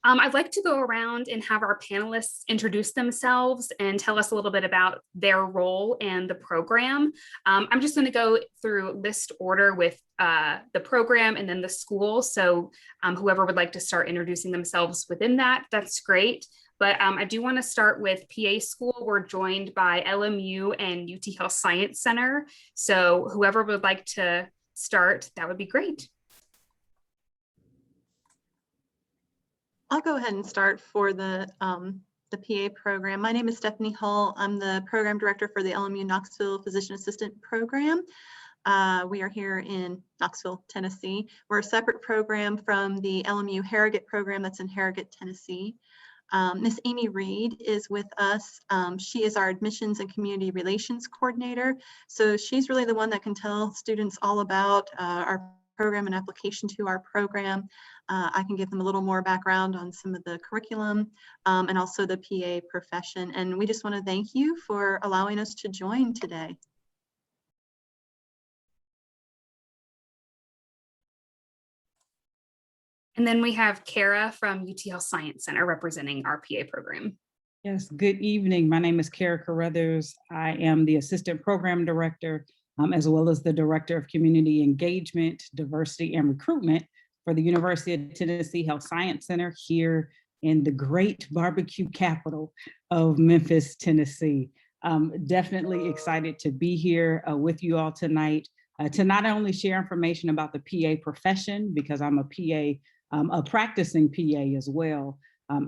I'd like to go around and have our panelists introduce themselves and tell us a little bit about their role and the program. I'm just going to go through list order with the program and then the school. So whoever would like to start introducing themselves within that, that's great. But I do want to start with PA school. We're joined by LMU and UT Health Science Center. So whoever would like to start, that would be great. I'll go ahead and start for the PA program. My name is Stephanie Hull. I'm the program director for the LMU Knoxville Physician Assistant Program. We are here in Knoxville, Tennessee. We're a separate program from the LMU Harrogate program that's in Harrogate, Tennessee. Miss Amy Reed is with us. She is our admissions and community relations coordinator. So she's really the one that can tell students all about our program and application to our program. I can give them a little more background on some of the curriculum and also the PA profession. And we just want to thank you for allowing us to join today. And then we have Kara from UT Health Science Center representing our PA program. Yes, good evening. My name is Kara Carruthers. I am the Assistant Program Director, as well as the Director of Community Engagement, Diversity, and Recruitment for the University of Tennessee Health Science Center here in the great barbecue capital of Memphis, Tennessee. Definitely excited to be here with you all tonight to not only share information about the PA profession, because I'm a practicing PA as well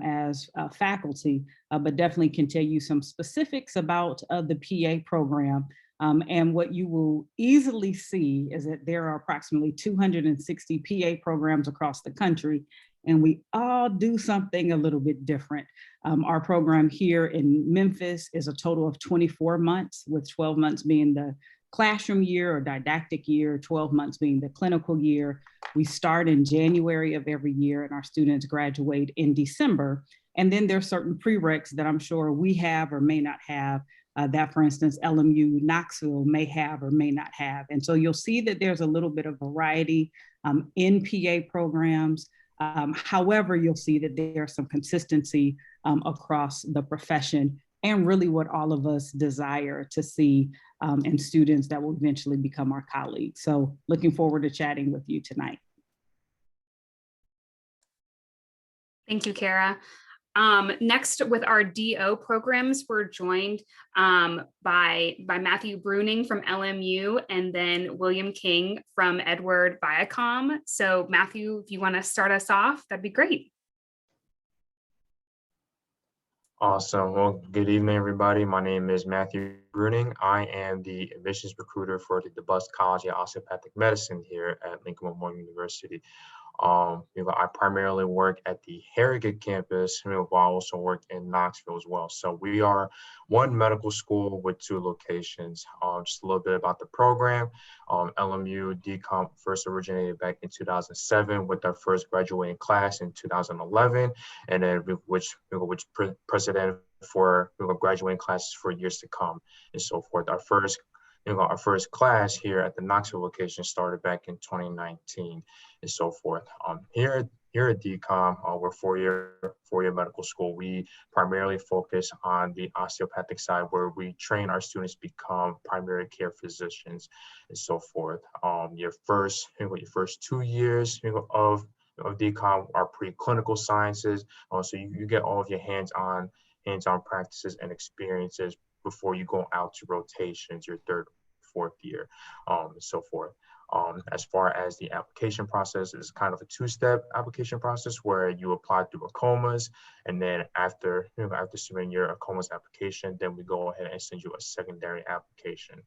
as faculty, but definitely can tell you some specifics about the PA program. And what you will easily see is that there are approximately 260 PA programs across the country, and we all do something a little bit different. Our program here in Memphis is a total of 24 months, with 12 months being the classroom year or didactic year, 12 months being the clinical year. We start in January of every year and our students graduate in December. And then there's certain prereqs that I'm sure we have or may not have that, for instance, LMU Knoxville may have or may not have. And so you'll see that there's a little bit of variety in PA programs. However, you'll see that there's some consistency across the profession and really what all of us desire to see in students that will eventually become our colleagues. So looking forward to chatting with you tonight. Thank you, Kara. Next, with our DO programs, we're joined by Matthew Bruning from LMU and then William King from Edward Viacom. So Matthew, if you want to start us off, that'd be great. Awesome. Well, good evening, everybody. My name is Matthew Bruning. I am the admissions recruiter for the Bliss College of Osteopathic Medicine here at Lincoln Memorial University. I primarily work at the Harrogate campus, while I also work in Knoxville as well. So we are one medical school with two locations. Just a little bit about the program. LMU DCOMP first originated back in 2007 with our first graduating class in 2011, and then which preceded for graduating classes for years to come and so forth. Our first class here at the Knoxville location started back in 2019 and so forth. Here at DCOM, we're four-year medical school. We primarily focus on the osteopathic side, where we train our students to become primary care physicians and so forth. Your first 2 years of DCOM are preclinical sciences, so you get all of your hands-on practices and experiences before you go out to rotations, your third, fourth year, and so forth. As far as the application process, it's kind of a two-step application process where you apply through ACOMAS, and then after submitting your ACOMAS application, then we go ahead and send you a secondary application.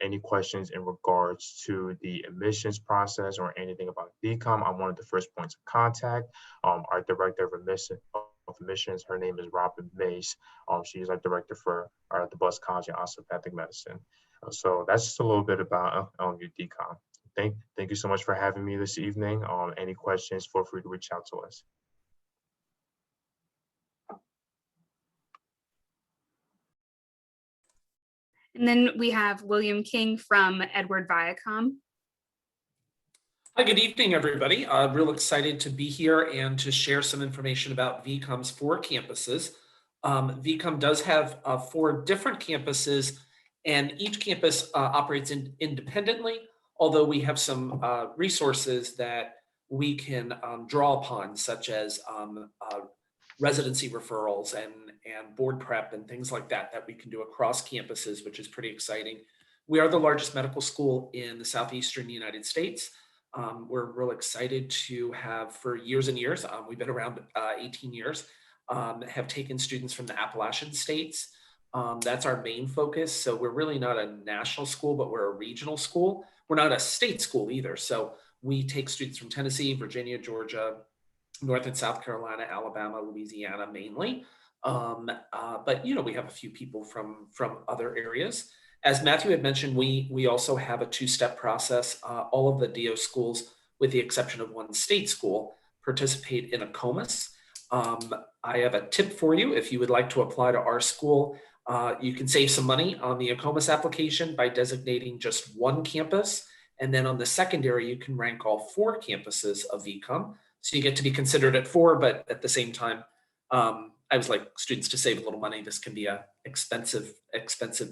Any questions in regards to the admissions process or anything about DCOM, I'm one of the first points of contact. Our director of admissions, her name is Robin Mace. She's our director for the Bliss College of Osteopathic Medicine. So that's just a little bit about LMU DCOM. Thank you so much for having me this evening. Any questions, feel free to reach out to us. And then we have William King from Edward Viacom. Hi, good evening, everybody. Real excited to be here and to share some information about VCOM's 4 campuses. VCOM does have 4 different campuses, and each campus operates independently, although we have some resources that we can draw upon, such as residency referrals and board prep and things like that we can do across campuses, which is pretty exciting. We are the largest medical school in the southeastern United States. We're real excited to have, for years and years, we've been around 18 years, have taken students from the Appalachian states. That's our main focus. So we're really not a national school, but we're a regional school. We're not a state school either. So we take students from Tennessee, Virginia, Georgia, North and South Carolina, Alabama, Louisiana mainly. But we have a few people from other areas. As Matthew had mentioned, we also have a 2-step process. All of the DO schools, with the exception of one state school, participate in a COMAS. I have a tip for you. If you would like to apply to our school, you can save some money on the COMAS application by designating just one campus. And then on the secondary, you can rank all 4 campuses of VCOM. So you get to be considered at 4, but at the same time, I always like students to save a little money. This can be an expensive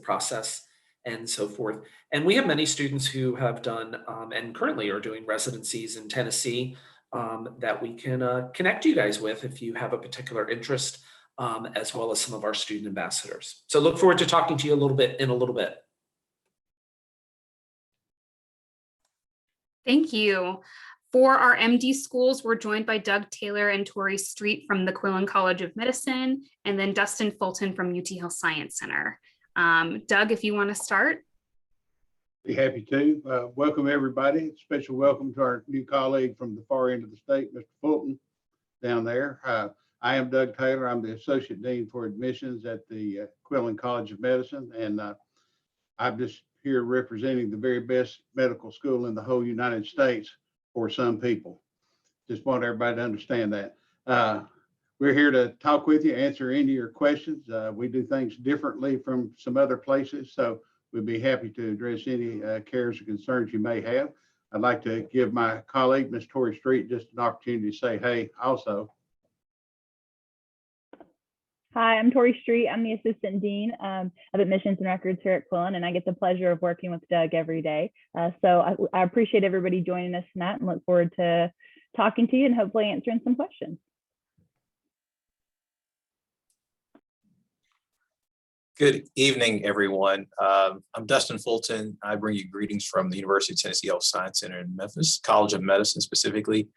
process and so forth. And we have many students who have done and currently are doing residencies in Tennessee that we can connect you guys with if you have a particular interest, as well as some of our student ambassadors. So look forward to talking to you in a little bit. Thank you. For our MD schools, we're joined by Doug Taylor and Tori Street from the Quillen College of Medicine, and then Dustin Fulton from UT Health Science Center. Doug, if you want to start. Be happy to. Welcome, everybody. Special welcome to our new colleague from the far end of the state, Mr. Fulton, down there. I am Doug Taylor. I'm the Associate Dean for Admissions at the Quillen College of Medicine, and I'm just here representing the very best medical school in the whole United States for some people. Just want everybody to understand that. We're here to talk with you, answer any of your questions. We do things differently from some other places, so we'd be happy to address any cares or concerns you may have. I'd like to give my colleague, Ms. Tori Street, just an opportunity to say hey also. Hi, I'm Tori Street. I'm the Assistant Dean of Admissions and Records here at Quillen, and I get the pleasure of working with Doug every day. So I appreciate everybody joining us tonight and look forward to talking to you and hopefully answering some questions. Good evening, everyone. I'm Dustin Fulton. I bring you greetings from the University of Tennessee Health Science Center in Memphis, College of Medicine specifically.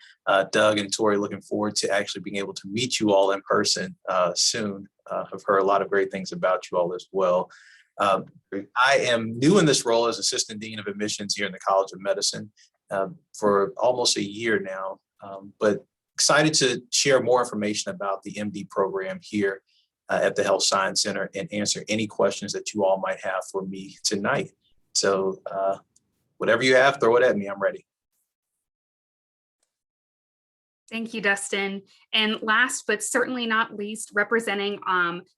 Doug and Tori, looking forward to actually being able to meet you all in person soon. I've heard a lot of great things about you all as well. I am new in this role as Assistant Dean of Admissions here in the College of Medicine for almost a year now, but excited to share more information about the MD program here at the Health Science Center and answer any questions that you all might have for me tonight. So whatever you have, throw it at me, I'm ready. Thank you, Dustin. And last but certainly not least, representing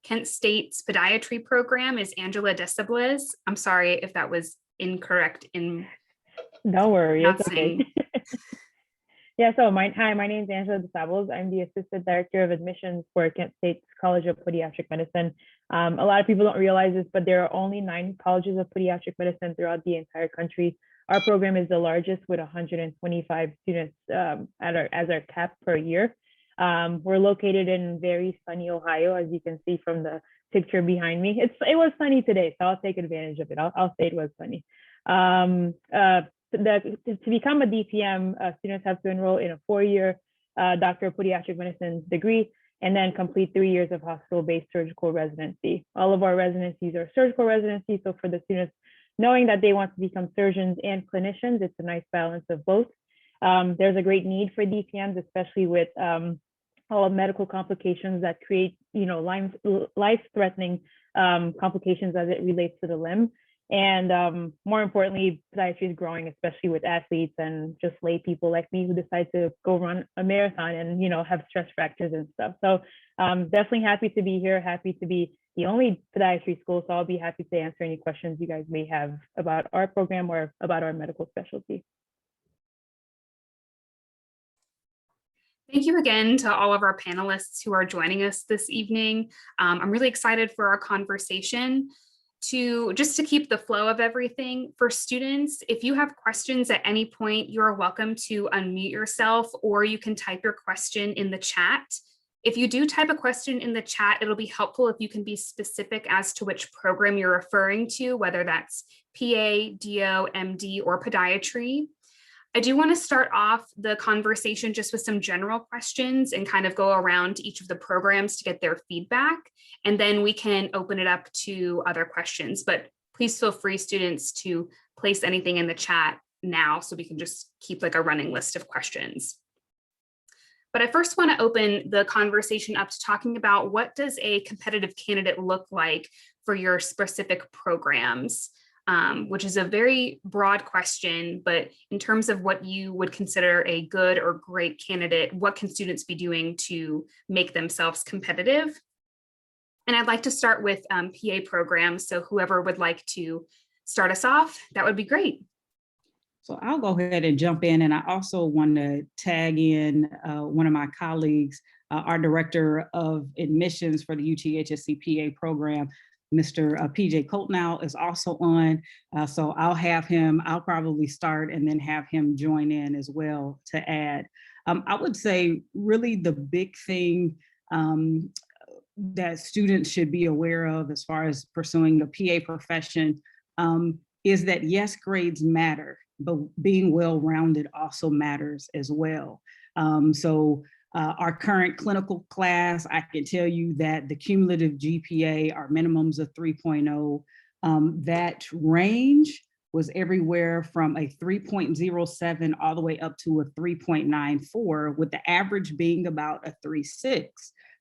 Kent State's podiatry program is Angela Desables. I'm sorry if that was incorrect in Don't worry, it's pronouncing. okay. Yeah, so my name is Angela Desables. I'm the Assistant Director of Admissions for Kent State's College of Podiatric Medicine. A lot of people don't realize this, but there are only 9 colleges of pediatric medicine throughout the entire country. Our program is the largest with 125 students as our cap per year. We're located in very sunny Ohio, as you can see from the picture behind me. It was sunny today, so I'll take advantage of it. I'll say it was sunny. To become a DPM, students have to enroll in a 4-year Doctor of Pediatric Medicine degree and then complete 3 years of hospital-based surgical residency. All of our residencies are surgical residencies, so for the students knowing that they want to become surgeons and clinicians, it's a nice balance of both. There's a great need for DPMs, especially with all medical complications that create, life-threatening complications as it relates to the limb. And more importantly, podiatry is growing, especially with athletes and just lay people like me who decide to go run a marathon and, have stress fractures and stuff. So definitely happy to be here, happy to be the only podiatry school. So I'll be happy to answer any questions you guys may have about our program or about our medical specialty. Thank you again to all of our panelists who are joining us this evening. I'm really excited for our conversation. Just to keep the flow of everything, for students, if you have questions at any point, you're welcome to unmute yourself, or you can type your question in the chat. If you do type a question in the chat, it'll be helpful if you can be specific as to which program you're referring to, whether that's PA, DO, MD, or podiatry. I do want to start off the conversation just with some general questions and kind of go around each of the programs to get their feedback. And then we can open it up to other questions. But please feel free, students, to place anything in the chat now so we can just keep like a running list of questions. But I first want to open the conversation up to talking about what does a competitive candidate look like for your specific programs? Which is a very broad question, but in terms of what you would consider a good or great candidate, what can students be doing to make themselves competitive? And I'd like to start with PA programs. So whoever would like to start us off, that would be great. So I'll go ahead and jump in. And I also want to tag in one of my colleagues, our director of admissions for the UTHSC PA program, Mr. PJ Coltnow is also on. So I'll probably start and then have him join in as well to add. I would say really the big thing that students should be aware of as far as pursuing the PA profession is that yes, grades matter, but being well-rounded also matters as well. Our current clinical class, I can tell you that the cumulative GPA, our minimums of 3.0, that range was everywhere from a 3.07 all the way up to a 3.94, with the average being about a 3.6,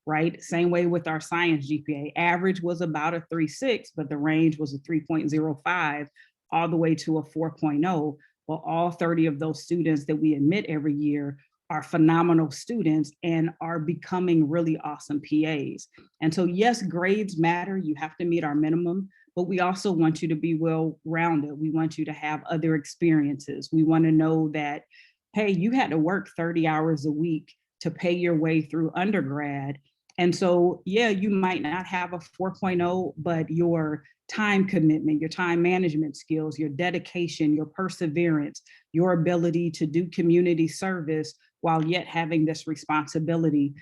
right? Same way with our science GPA. Average was about a 3.6, but the range was a 3.05 all the way to a 4.0. Well, all 30 of those students that we admit every year are phenomenal students and are becoming really awesome PAs. And so yes, grades matter, you have to meet our minimum, but we also want you to be well-rounded. We want you to have other experiences. We want to know that, hey, you had to work 30 hours a week to pay your way through undergrad. And so, yeah, you might not have a 4.0, but your time commitment, your time management skills, your dedication, your perseverance, your ability to do community service while yet having this responsibility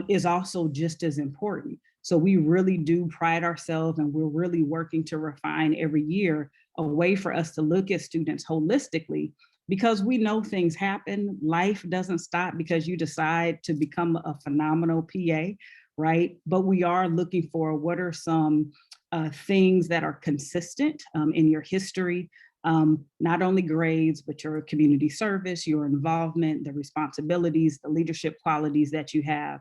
is also just as important. So we really do pride ourselves, and we're really working to refine every year a way for us to look at students holistically, because we know things happen. Life doesn't stop because you decide to become a phenomenal PA, right? But we are looking for what are some things that are consistent in your history, not only grades, but your community service, your involvement, the responsibilities, the leadership qualities that you have,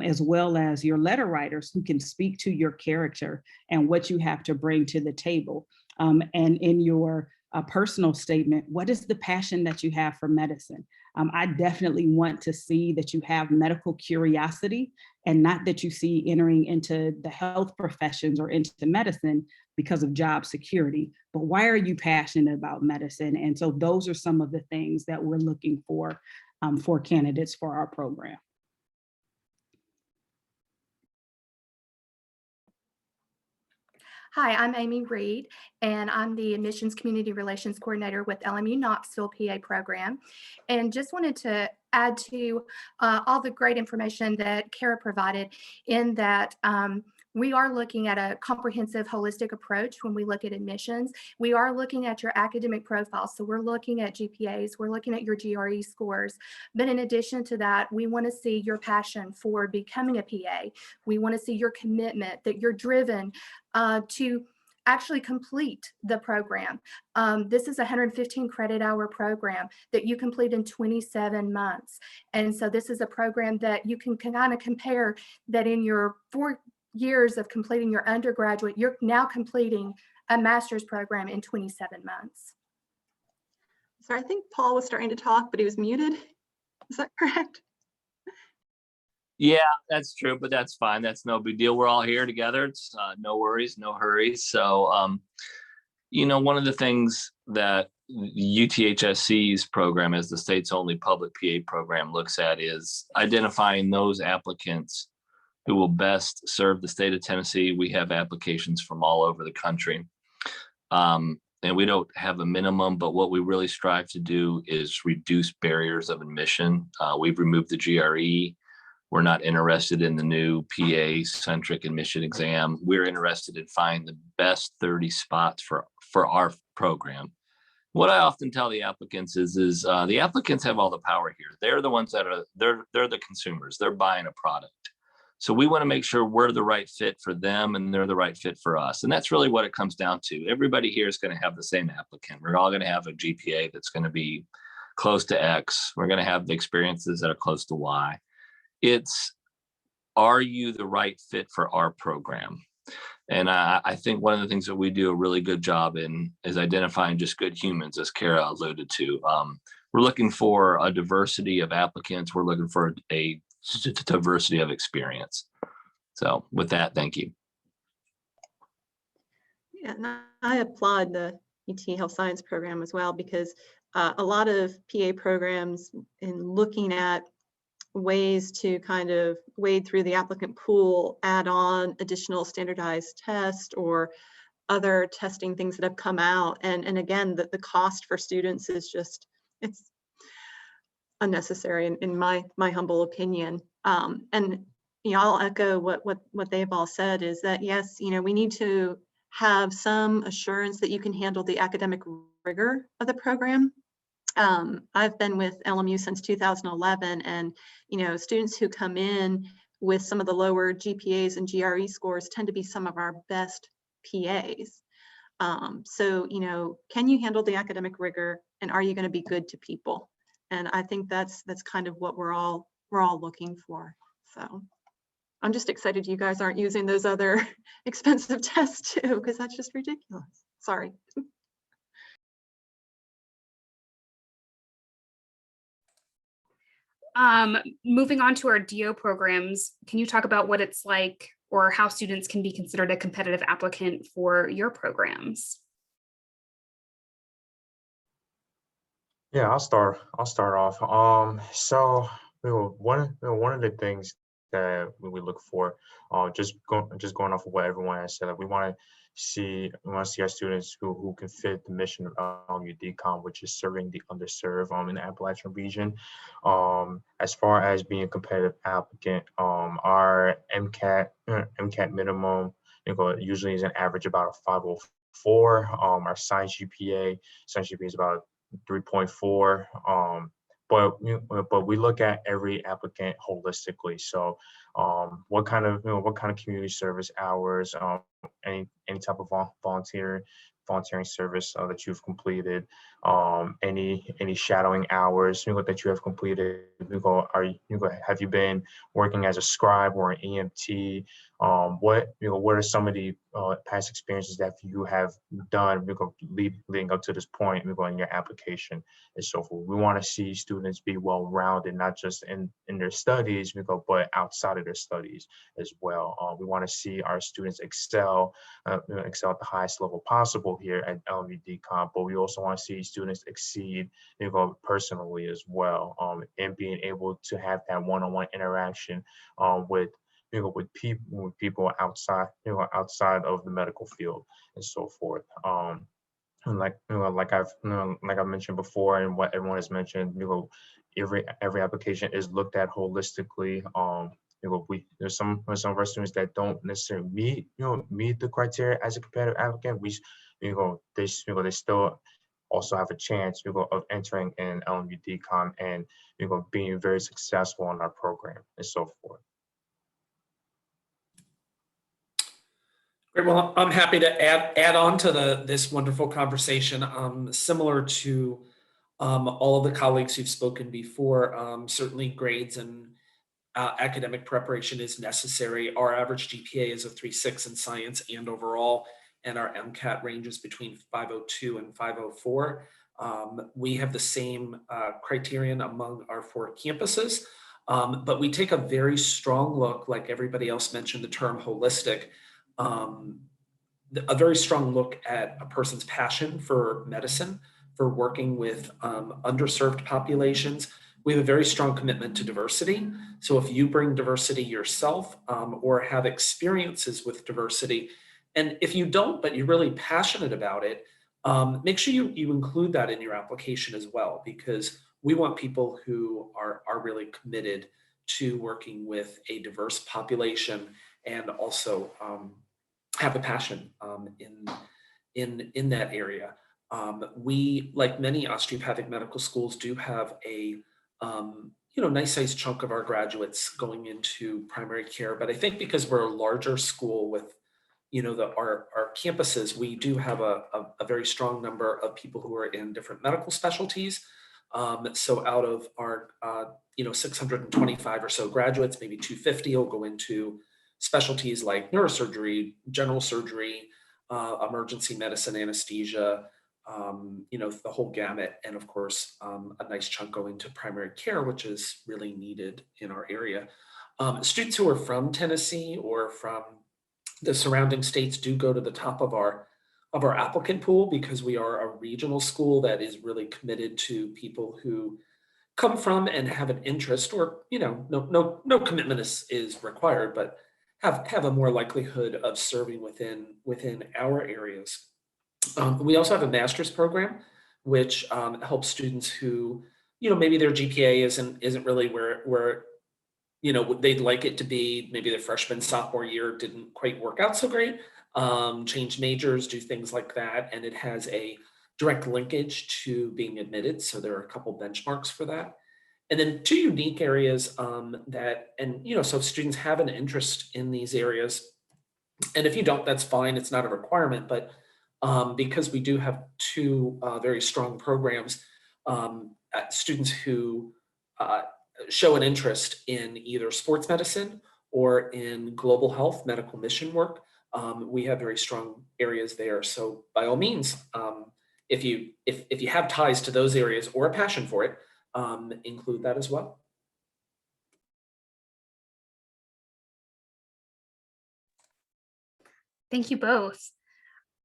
as well as your letter writers who can speak to your character and what you have to bring to the table. And in your personal statement, what is the passion that you have for medicine? I definitely want to see that you have medical curiosity, and not that you see entering into the health professions or into medicine because of job security, but why are you passionate about medicine? And so those are some of the things that we're looking for candidates for our program. Hi, I'm Amy Reed, and I'm the Admissions Community Relations Coordinator with LMU Knoxville PA program. And just wanted to add to all the great information that Kara provided, in that we are looking at a comprehensive, holistic approach when we look at admissions. We are looking at your academic profile. So we're looking at GPAs, we're looking at your GRE scores. But in addition to that, we want to see your passion for becoming a PA. We want to see your commitment, that you're driven to actually complete the program. This is a 115 credit hour program that you complete in 27 months. And so this is a program that you can kind of compare that in your 4 years of completing your undergraduate, you're now completing a master's program in 27 months. So I think Paul was starting to talk, but he was muted. Is that correct? Yeah, that's true, but that's fine. That's no big deal. We're all here together. It's no worries, no hurries. So One of the things that UTHSC's program, as the state's only public PA program, looks at is identifying those applicants who will best serve the state of Tennessee. We have applications from all over the country. And we don't have a minimum, but what we really strive to do is reduce barriers of admission. We've removed the GRE. We're not interested in the new PA-centric admission exam. We're interested in finding the best 30 spots for our program. What I often tell the applicants is the applicants have all the power here. They're the ones that they're the consumers. They're buying a product. So we want to make sure we're the right fit for them and they're the right fit for us. And that's really what it comes down to. Everybody here is going to have the same applicant. We're all going to have a GPA that's going to be close to X. We're going to have the experiences that are close to Y. It's, are you the right fit for our program? And I think one of the things that we do a really good job in is identifying just good humans, as Kara alluded to. We're looking for a diversity of applicants. We're looking for a diversity of experience. So with that, thank you. Yeah, and I applaud the ET Health Science program as well, because a lot of PA programs, in looking at ways to kind of wade through the applicant pool, add on additional standardized tests or other testing things that have come out. And again, the cost for students is just, it's unnecessary in my humble opinion. And I'll echo what they've all said, is that yes, we need to have some assurance that you can handle the academic rigor of the program. I've been with LMU since 2011, and students who come in with some of the lower GPAs and GRE scores tend to be some of our best PAs. So can you handle the academic rigor, and are you going to be good to people? And I think that's kind of what we're all looking for. So I'm just excited you guys aren't using those other expensive tests too, because that's just ridiculous. Sorry. Moving on to our DO programs, can you talk about what it's like or how students can be considered a competitive applicant for your programs? Yeah, I'll start off. So one of the things that we look for, just going off of what everyone has said, we want to see our students who can fit the mission of UDCOM, which is serving the underserved in the Appalachian region. As far as being a competitive applicant, our MCAT minimum usually is an average about a 504. Our science GPA is about 3.4. But we look at every applicant holistically. So what kind of community service hours, any type of volunteering service that you've completed, any shadowing hours that you have completed. Have you been working as a scribe or an EMT? What are some of the past experiences that you have done leading up to this point in your application and so forth? We want to see students be well-rounded, not just in their studies, but outside of their studies as well. We want to see our students excel at the highest level possible here at LMU DCOM, but we also want to see students exceed personally as well, and being able to have that one-on-one interaction with people outside of the medical field and so forth. And like I mentioned before, and what everyone has mentioned, every application is looked at holistically. There's some of our students that don't necessarily meet the criteria as a competitive applicant. They still also have a chance of entering in LMU DCOM and being very successful in our program and so forth. Great. Well, I'm happy to add on to this wonderful conversation. Similar to all of the colleagues who've spoken before, certainly grades and academic preparation is necessary. Our average GPA is a 3.6 in science and overall, and our MCAT ranges between 502 and 504. We have the same criterion among our 4 campuses, but we take a very strong look, like everybody else mentioned the term holistic. a very strong look at a person's passion for medicine, for working with underserved populations. We have a very strong commitment to diversity. So if you bring diversity yourself or have experiences with diversity, and if you don't, but you're really passionate about it, make sure you include that in your application as well, because we want people who are really committed to working with a diverse population and also have a passion in that area. We, like many osteopathic medical schools, do have a nice sized chunk of our graduates going into primary care, but I think because we're a larger school with our campuses, we do have a very strong number of people who are in different medical specialties. So out of our 625 or so graduates, maybe 250 will go into specialties like neurosurgery, general surgery, emergency medicine, anesthesia, the whole gamut. And of course, a nice chunk go into primary care, which is really needed in our area. Students who are from Tennessee or from the surrounding states do go to the top of our applicant pool, because we are a regional school that is really committed to people who come from and have an interest, or no commitment is required, but have a more likelihood of serving within our areas. We also have a master's program, which helps students who maybe their GPA isn't really where they'd like it to be. Maybe their freshman, sophomore year didn't quite work out so great. Change majors, do things like that. And it has a direct linkage to being admitted. So there are a couple benchmarks for that. And then two unique areas so if students have an interest in these areas, and if you don't, that's fine. It's not a requirement, but because we do have two very strong programs, students who show an interest in either sports medicine or in global health, medical mission work, we have very strong areas there. So by all means, if you have ties to those areas or a passion for it, include that as well. Thank you both.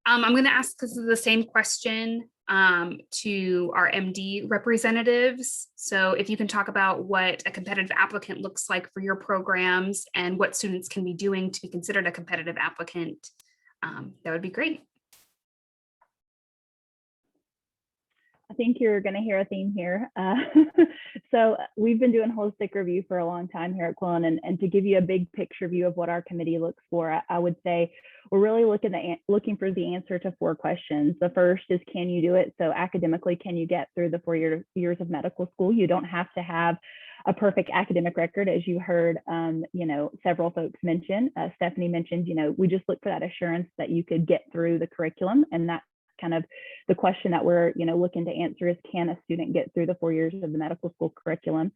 I'm going to ask this is the same question to our MD representatives. So if you can talk about what a competitive applicant looks like for your programs and what students can be doing to be considered a competitive applicant, that would be great. I think you're going to hear a theme here. So we've been doing holistic review for a long time here at Quillen, and to give you a big picture view of what our committee looks for, I would say we're really looking for the answer to 4 questions. The first is, can you do it? So academically, can you get through the 4 years of medical school? You don't have to have a perfect academic record, as you heard, several folks mention. Stephanie mentioned, we just look for that assurance that you could get through the curriculum, and that's kind of the question that we're looking to answer is, can a student get through the 4 years of the medical school curriculum?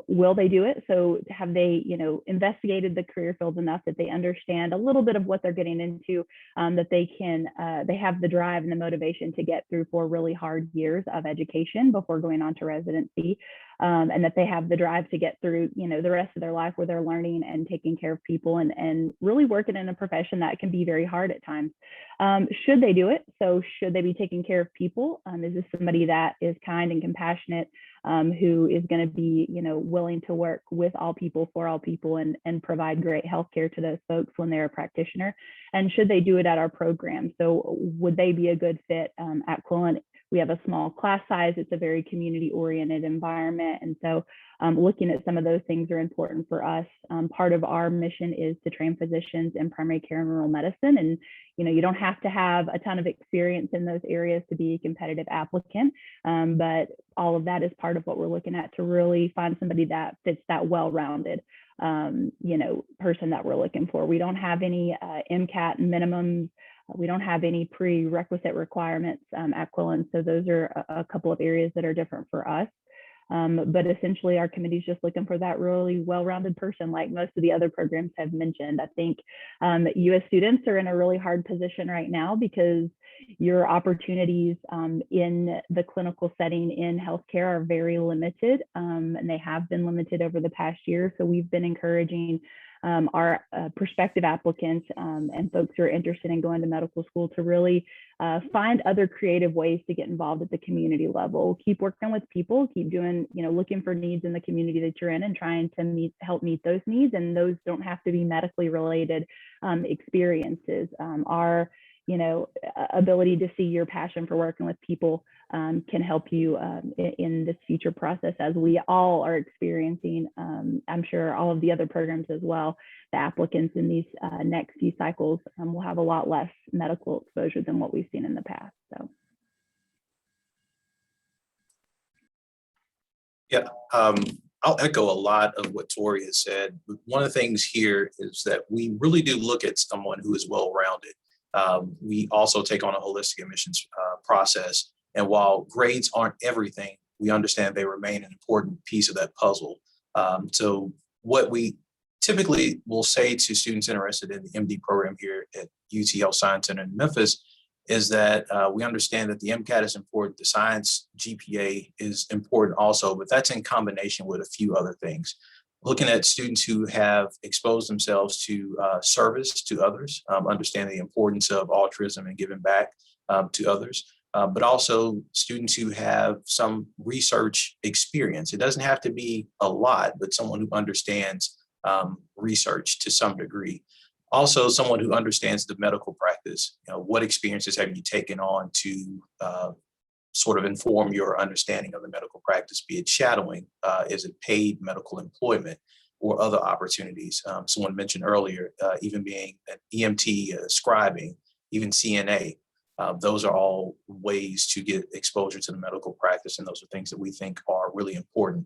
Will they do it? So have they investigated the career field enough that they understand a little bit of what they're getting into, that they have the drive and the motivation to get through 4 really hard years of education before going on to residency, and that they have the drive to get through the rest of their life where they're learning and taking care of people and really working in a profession that can be very hard at times. Should they do it? So should they be taking care of people? Is this somebody that is kind and compassionate, who is going to be willing to work with all people, for all people, and provide great healthcare to those folks when they're a practitioner? And should they do it at our program? So would they be a good fit at Quillen? We have a small class size. It's a very community-oriented environment. And so looking at some of those things are important for us. Part of our mission is to train physicians in primary care and rural medicine. And you don't have to have a ton of experience in those areas to be a competitive applicant. But all of that is part of what we're looking at to really find somebody that fits that well-rounded person that we're looking for. We don't have any MCAT minimums. We don't have any prerequisite requirements at Quillen. So those are a couple of areas that are different for us. But essentially our committee is just looking for that really well-rounded person, like most of the other programs have mentioned. I think US students are in a really hard position right now because your opportunities in the clinical setting in healthcare are very limited, and they have been limited over the past year. So we've been encouraging our prospective applicants and folks who are interested in going to medical school to really find other creative ways to get involved at the community level. Keep working with people, keep doing, looking for needs in the community that you're in and trying to help meet those needs. And those don't have to be medically related experiences. Our ability to see your passion for working with people can help you in this future process, as we all are experiencing. I'm sure all of the other programs as well. The applicants in these next few cycles will have a lot less medical exposure than what we've seen in the past. So. Yeah, I'll echo a lot of what Tori has said. One of the things here is that we really do look at someone who is well-rounded. We also take on a holistic admissions process. And while grades aren't everything, we understand they remain an important piece of that puzzle. So what we typically will say to students interested in the MD program here at UT Health Science Center in Memphis is that we understand that the MCAT is important, the science GPA is important also, but that's in combination with a few other things. Looking at students who have exposed themselves to service to others, understanding the importance of altruism and giving back to others, but also students who have some research experience. It doesn't have to be a lot, but someone who understands research to some degree. Also, someone who understands the medical practice. What experiences have you taken on to sort of inform your understanding of the medical practice, be it shadowing, is it paid medical employment or other opportunities? Someone mentioned earlier, even being an EMT, scribing, even CNA. Those are all ways to get exposure to the medical practice, and those are things that we think are really important.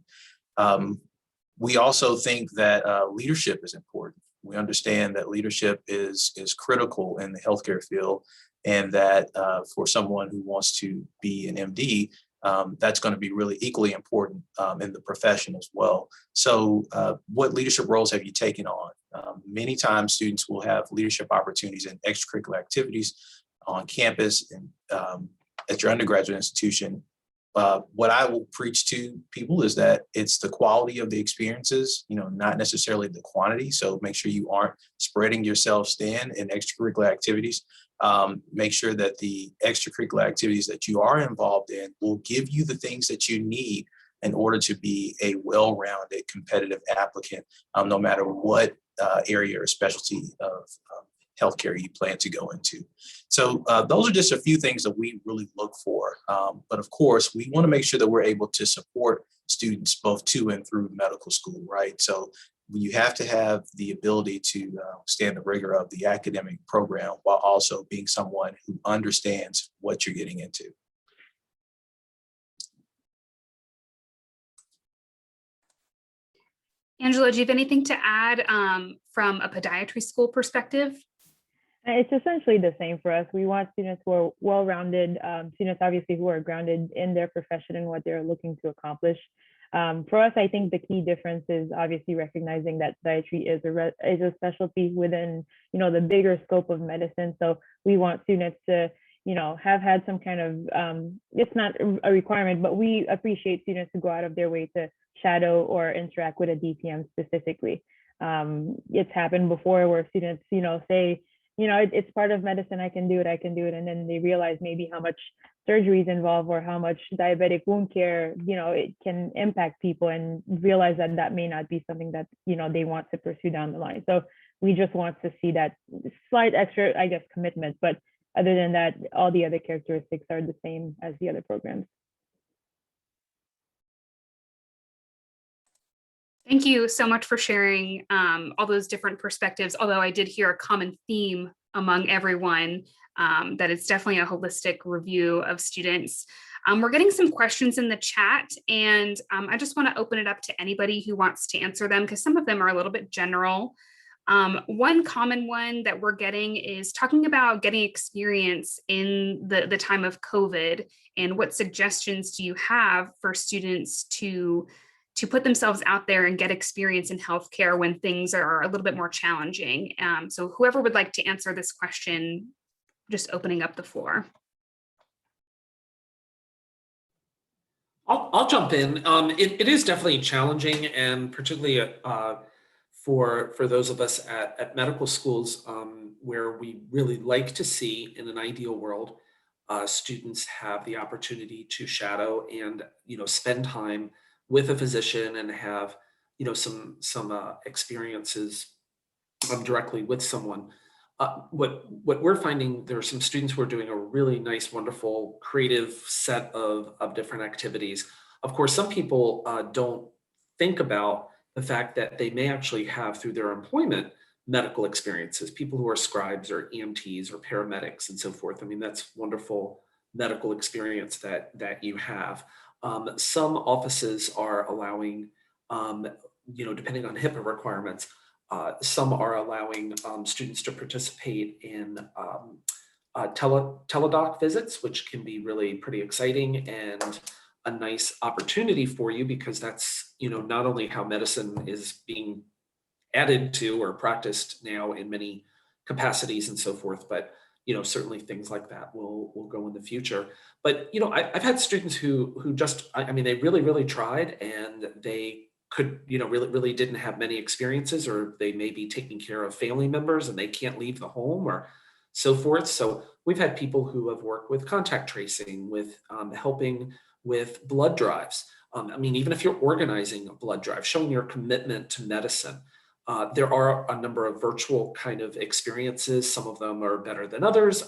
We also think that leadership is important. We understand that leadership is critical in the healthcare field, and that for someone who wants to be an MD, that's going to be really equally important in the profession as well. So what leadership roles have you taken on? Many times students will have leadership opportunities in extracurricular activities on campus and at your undergraduate institution. What I will preach to people is that it's the quality of the experiences, not necessarily the quantity. So make sure you aren't spreading yourself thin in extracurricular activities. Make sure that the extracurricular activities that you are involved in will give you the things that you need in order to be a well-rounded competitive applicant, no matter what area or specialty of healthcare you plan to go into. So those are just a few things that we really look for. But of course, we want to make sure that we're able to support students both to and through medical school, right? So you have to have the ability to stand the rigor of the academic program while also being someone who understands what you're getting into. Angela, do you have anything to add from a podiatry school perspective? It's essentially the same for us. We want students who are well-rounded, students obviously who are grounded in their profession and what they're looking to accomplish. For us, I think the key difference is obviously recognizing that podiatry is a specialty within, the bigger scope of medicine. So we want students to, have had some kind of, it's not a requirement, but we appreciate students who go out of their way to shadow or interact with a DPM specifically. It's happened before where students, say, it's part of medicine, I can do it. And then they realize maybe how much surgery is involved or how much diabetic wound care, it can impact people, and realize that that may not be something that, they want to pursue down the line. So we just want to see that slight extra, commitment. But other than that, all the other characteristics are the same as the other programs. Thank you so much for sharing all those different perspectives, although I did hear a common theme among everyone, that it's definitely a holistic review of students. We're getting some questions in the chat, and I just want to open it up to anybody who wants to answer them, because some of them are a little bit general. One common one that we're getting is talking about getting experience in the time of COVID, and what suggestions do you have for students to put themselves out there and get experience in healthcare when things are a little bit more challenging. So whoever would like to answer this question, just opening up the floor. I'll jump in. It is definitely challenging, and particularly for those of us at medical schools, where we really like to see, in an ideal world, students have the opportunity to shadow and, spend time with a physician and have, some experiences directly with someone. What we're finding, there are some students who are doing a really nice, wonderful, creative set of different activities. Of course, some people don't think about the fact that they may actually have, through their employment, medical experiences, people who are scribes or EMTs or paramedics and so forth. I mean, that's wonderful medical experience that you have. Some offices are allowing, depending on HIPAA requirements, some are allowing students to participate in teledoc visits, which can be really pretty exciting and a nice opportunity for you, because that's, not only how medicine is being added to or practiced now in many capacities and so forth, but certainly things like that will go in the future. But I've had students who just, I mean, they really tried, and they could, really didn't have many experiences, or they may be taking care of family members and they can't leave the home or so forth. So we've had people who have worked with contact tracing, with helping with blood drives. I mean, even if you're organizing a blood drive, showing your commitment to medicine. There are a number of virtual kind of experiences. Some of them are better than others.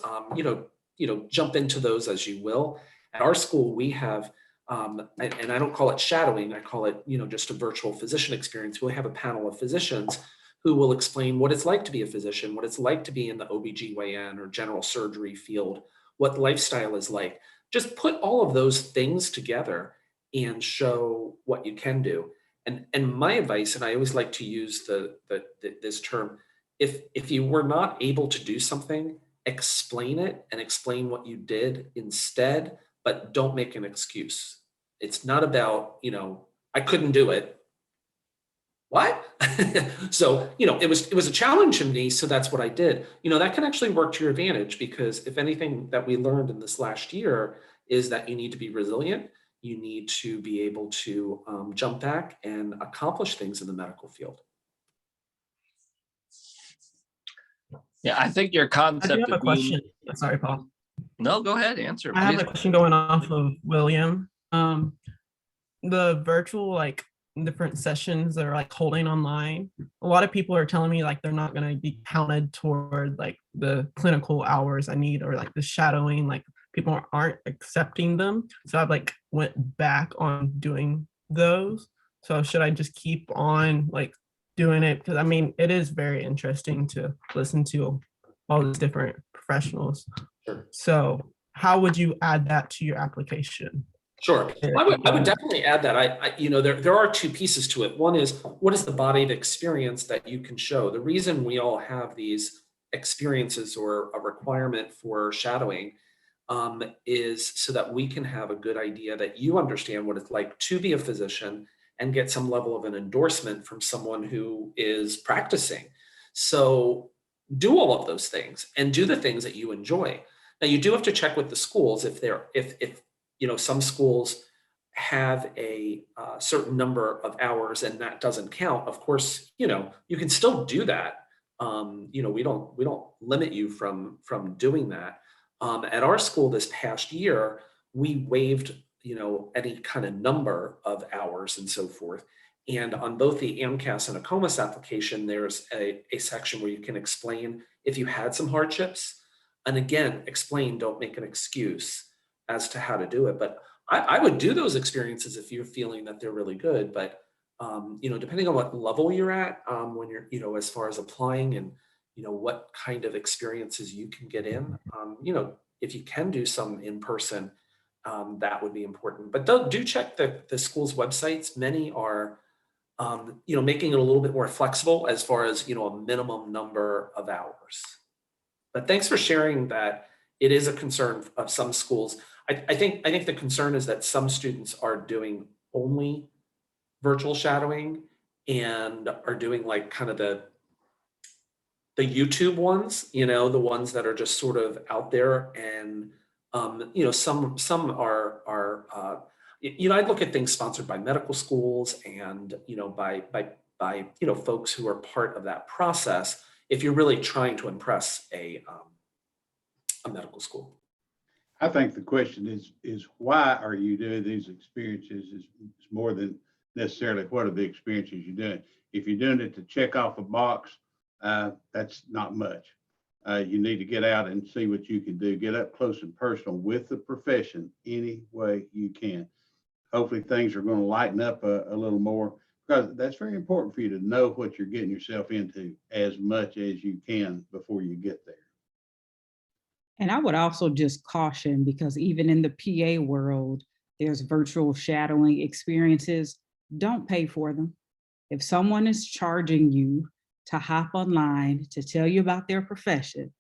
Jump into those as you will. At our school, we have, and I don't call it shadowing, I call it, just a virtual physician experience. We'll have a panel of physicians who will explain what it's like to be a physician, what it's like to be in the OBGYN or general surgery field, what lifestyle is like. Just put all of those things together and show what you can do. And my advice, and I always like to use this term, if you were not able to do something, explain it and explain what you did instead, but don't make an excuse. It's not about, I couldn't do it. What? So, it was a challenge to me, so that's what I did. That can actually work to your advantage, because if anything that we learned in this last year is that you need to be resilient. You need to be able to jump back and accomplish things in the medical field. Yeah, I think your I concept do have a of being, question. Sorry, Paul. no, go ahead, answer. I have Please. a question going off of William. The virtual, different sessions that are holding online, a lot of people are telling me they're not going to be counted toward the clinical hours I need, or the shadowing, people aren't accepting them. So I've went back on doing those. So should I just keep on doing it? Because I mean, it is very interesting to listen to all these different professionals. Sure. So how would you add that to your application? Sure. I would definitely add that. There are two pieces to it. One is, what is the body of experience that you can show? The reason we all have these experiences, or a requirement for shadowing, is so that we can have a good idea that you understand what it's like to be a physician and get some level of an endorsement from someone who is practicing. So do all of those things and do the things that you enjoy. Now, you do have to check with the schools if some schools have a certain number of hours and that doesn't count. Of course, you can still do that. We don't limit you from doing that. At our school this past year, we waived, any kind of number of hours and so forth. And on both the AMCAS and ACOMAS application, there's a section where you can explain if you had some hardships. And again, explain, don't make an excuse as to how to do it. But I would do those experiences if you're feeling that they're really good. But, depending on what level you're at, when you're, as far as applying and, what kind of experiences you can get in, if you can do some in person, that would be important. But do check the school's websites. Many are, making it a little bit more flexible as far as, a minimum number of hours. But thanks for sharing that. It is a concern of some schools. I think the concern is that some students are doing only virtual shadowing and are doing kind of the YouTube ones, the ones that are just sort of out there. And some are I look at things sponsored by medical schools and by folks who are part of that process if you're really trying to impress a medical school. I think the question is why are you doing these experiences is more than necessarily what are the experiences you're doing. If you're doing it to check off a box, that's not much. You need to get out and see what you can do. Get up close and personal with the profession any way you can. Hopefully things are going to lighten up a little more, because that's very important for you to know what you're getting yourself into as much as you can before you get there. And I would also just caution, because even in the PA world, there's virtual shadowing experiences. Don't pay for them. If someone is charging you to hop online to tell you about their profession,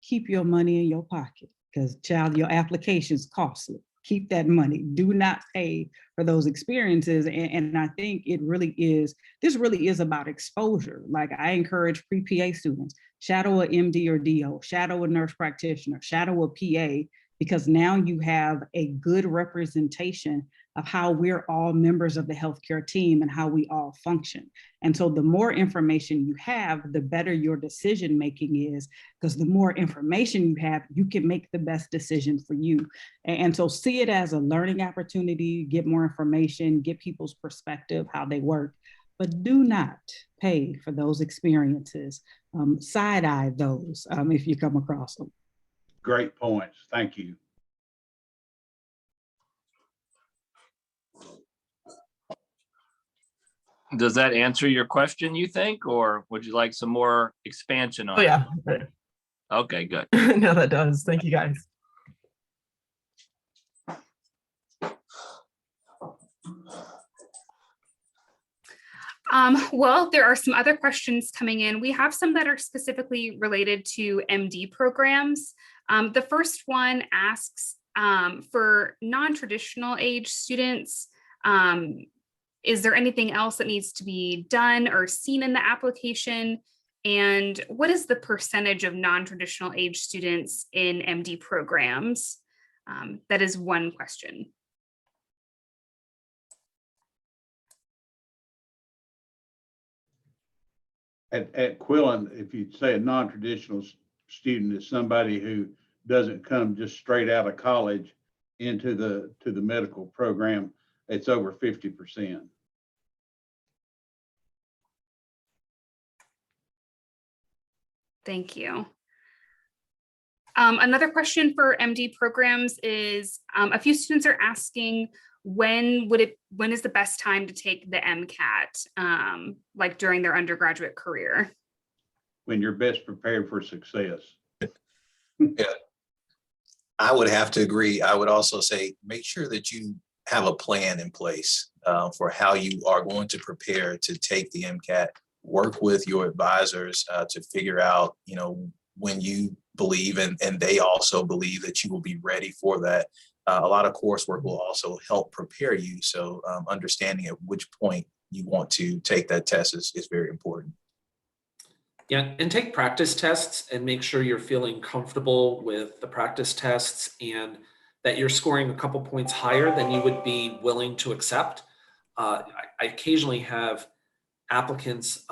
keep your money in your pocket, because child, your application is costly. Keep that money. Do not pay for those experiences. And I think this really is about exposure. Like, I encourage pre-PA students, shadow a MD or DO, shadow a nurse practitioner, shadow a PA, because now you have a good representation of how we're all members of the healthcare team and how we all function. And so the more information you have, the better your decision making is, because the more information you have, you can make the best decision for you. And so see it as a learning opportunity, get more information, get people's perspective, how they work, but do not pay for those experiences. Side-eye those if you come across them. Great points. Thank you. Does that answer your question, you think, or would you like some more expansion on Oh, yeah. it? Okay, good. No, that does. Thank you, guys. Well, there are some other questions coming in. We have some that are specifically related to MD programs. The first one asks for non-traditional age students, is there anything else that needs to be done or seen in the application? And what is the percentage of non-traditional age students in MD programs? That is one question. At Quillen, if you say a non-traditional student is somebody who doesn't come just straight out of college into the medical program, it's over 50%. Thank you. Another question for MD programs is a few students are asking when is the best time to take the MCAT, like during their undergraduate career? When you're best prepared for success. Yeah, I would have to agree. I would also say, make sure that you have a plan in place for how you are going to prepare to take the MCAT. Work with your advisors to figure out, when you believe and they also believe that you will be ready for that. A lot of coursework will also help prepare you. So understanding at which point you want to take that test is very important. Yeah, and take practice tests and make sure you're feeling comfortable with the practice tests and that you're scoring a couple points higher than you would be willing to accept. I occasionally have applicants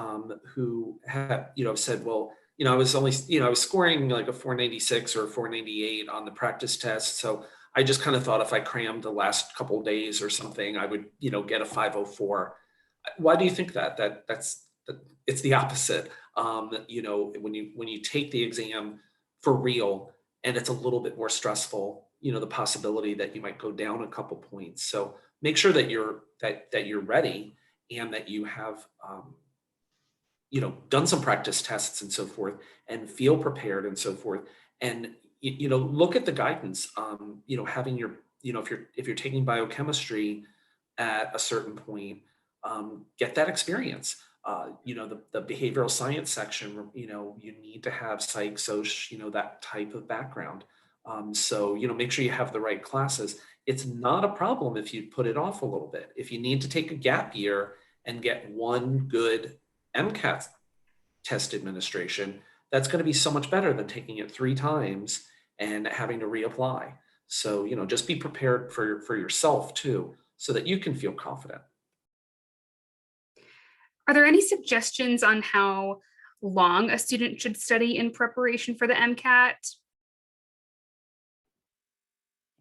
who have, said, well, I was scoring like a 496 or a 498 on the practice test. So I just kind of thought if I crammed the last couple of days or something, I would, get a 504. Why do you think that? It's the opposite. When you take the exam for real and it's a little bit more stressful, the possibility that you might go down a couple points. So make sure that you're ready and that you have, done some practice tests and so forth and feel prepared and so forth. And, look at the guidance, having your, if you're taking biochemistry at a certain point, get that experience. The behavioral science section, you need to have psych, soc, that type of background. So, make sure you have the right classes. It's not a problem if you put it off a little bit. If you need to take a gap year and get one good MCAT test administration, that's going to be so much better than taking it 3 times and having to reapply. So, just be prepared for yourself too, so that you can feel confident. Are there any suggestions on how long a student should study in preparation for the MCAT?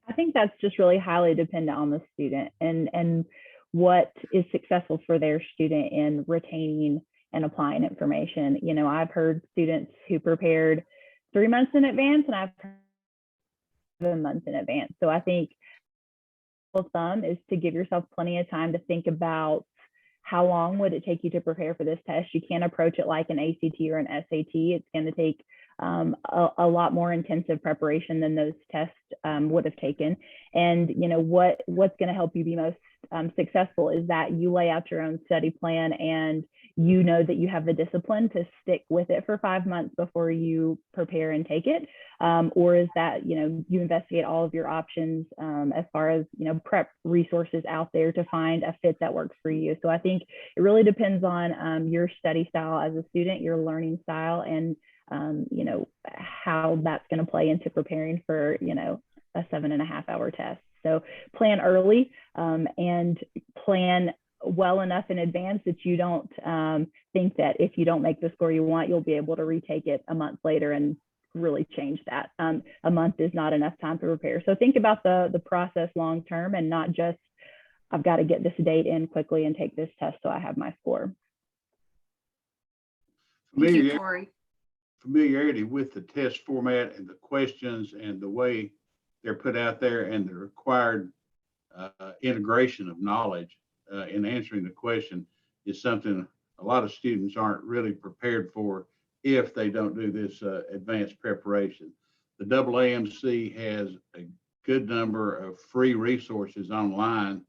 I think that's just really highly dependent on the student and what is successful for their student in retaining and applying information. You know, I've heard students who prepared 3 months in advance, and I've heard 7 months in advance. So I think the rule of thumb is to give yourself plenty of time to think about how long would it take you to prepare for this test. You can't approach it like an ACT or an SAT. It's going to take a lot more intensive preparation than those tests would have taken. And you know what's going to help you be most successful is that you lay out your own study plan, and you know that you have the discipline to stick with it for 5 months before you prepare and take it, or is that you investigate all of your options as far as prep resources out there to find a fit that works for you. So I think it really depends on your study style as a student, your learning style, and how that's going to play into preparing for a 7.5-hour test. So plan early and plan well enough in advance that you don't think that if you don't make the score you want, you'll be able to retake it a month later and really change that. A month is not enough time to prepare. So think about the process long term, and not just I've got to get this date in quickly and take this test so I have my score. Thank you, Tori. Familiarity with the test format and the questions and the way they're put out there and the required integration of knowledge in answering the question is something a lot of students aren't really prepared for if they don't do this advanced preparation. The AAMC has a good number of free resources online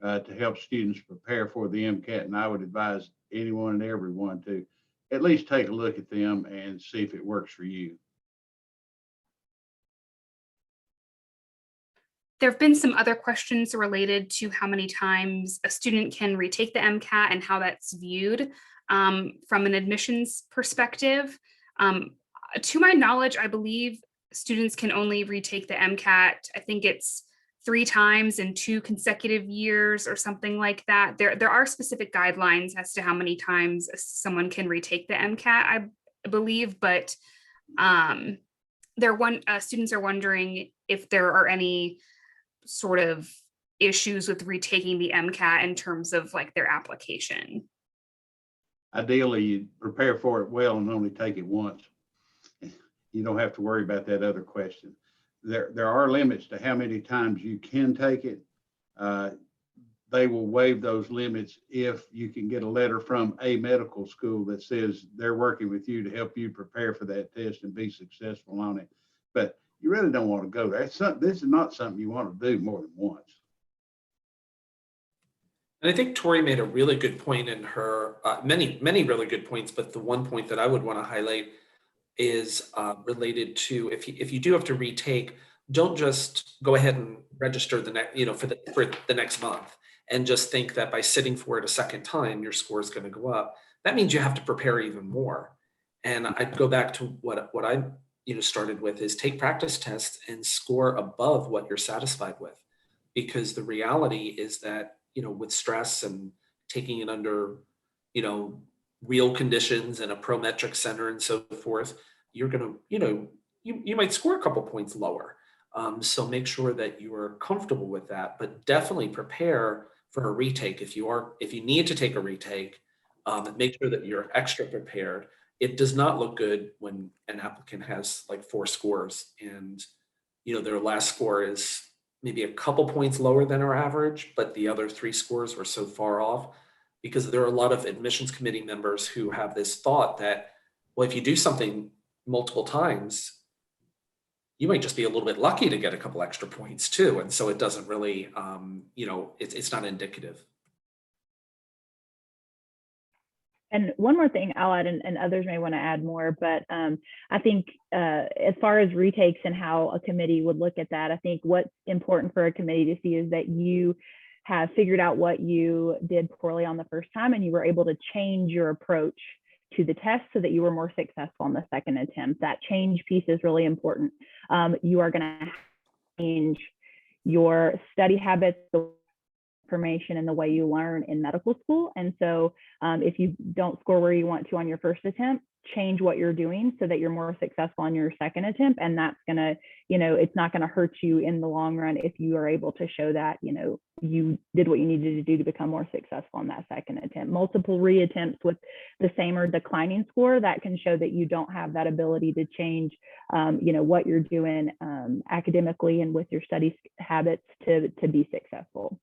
to help students prepare for the MCAT, and I would advise anyone and everyone to at least take a look at them and see if it works for you. There have been some other questions related to how many times a student can retake the MCAT and how that's viewed from an admissions perspective. To my knowledge, I believe students can only retake the MCAT, I think it's 3 times in 2 consecutive years or something like that. There are specific guidelines as to how many times someone can retake the MCAT, I believe, but students are wondering if there are any sort of issues with retaking the MCAT in terms of like their application. Ideally, you prepare for it well and only take it once. You don't have to worry about that other question. There are limits to how many times you can take it. They will waive those limits if you can get a letter from a medical school that says they're working with you to help you prepare for that test and be successful on it. But you really don't want to go there. This is not something you want to do more than once. And I think Tori made a really good point in her, many really good points, but the one point that I would want to highlight is related to if you do have to retake, don't just go ahead and register the next, for the next month and just think that by sitting for it a second time, your score is going to go up. That means you have to prepare even more. And I'd go back to what I started with is take practice tests and score above what you're satisfied with, because the reality is that with stress and taking it under real conditions and a prometric center and so forth, you're going to, you might score a couple points lower. So make sure that you are comfortable with that, but definitely prepare for a retake. If you need to take a retake, make sure that you're extra prepared. It does not look good when an applicant has like 4 scores and, their last score is maybe a couple points lower than our average, but the other 3 scores were so far off. Because there are a lot of admissions committee members who have this thought that, well, if you do something multiple times, you might just be a little bit lucky to get a couple extra points too. And so it doesn't really, it's not indicative. And one more thing I'll add, and others may want to add more, but I think as far as retakes and how a committee would look at that, I think what's important for a committee to see is that you have figured out what you did poorly on the first time and you were able to change your approach to the test so that you were more successful on the second attempt. That change piece is really important. You are going to change your study habits, the information and the way you learn in medical school. And so if you don't score where you want to on your first attempt, change what you're doing so that you're more successful on your second attempt. And that's gonna, it's not gonna hurt you in the long run if you are able to show that, you did what you needed to do to become more successful on that second attempt. Multiple reattempts with the same or declining score, that can show that you don't have that ability to change, what you're doing academically and with your study habits to be successful.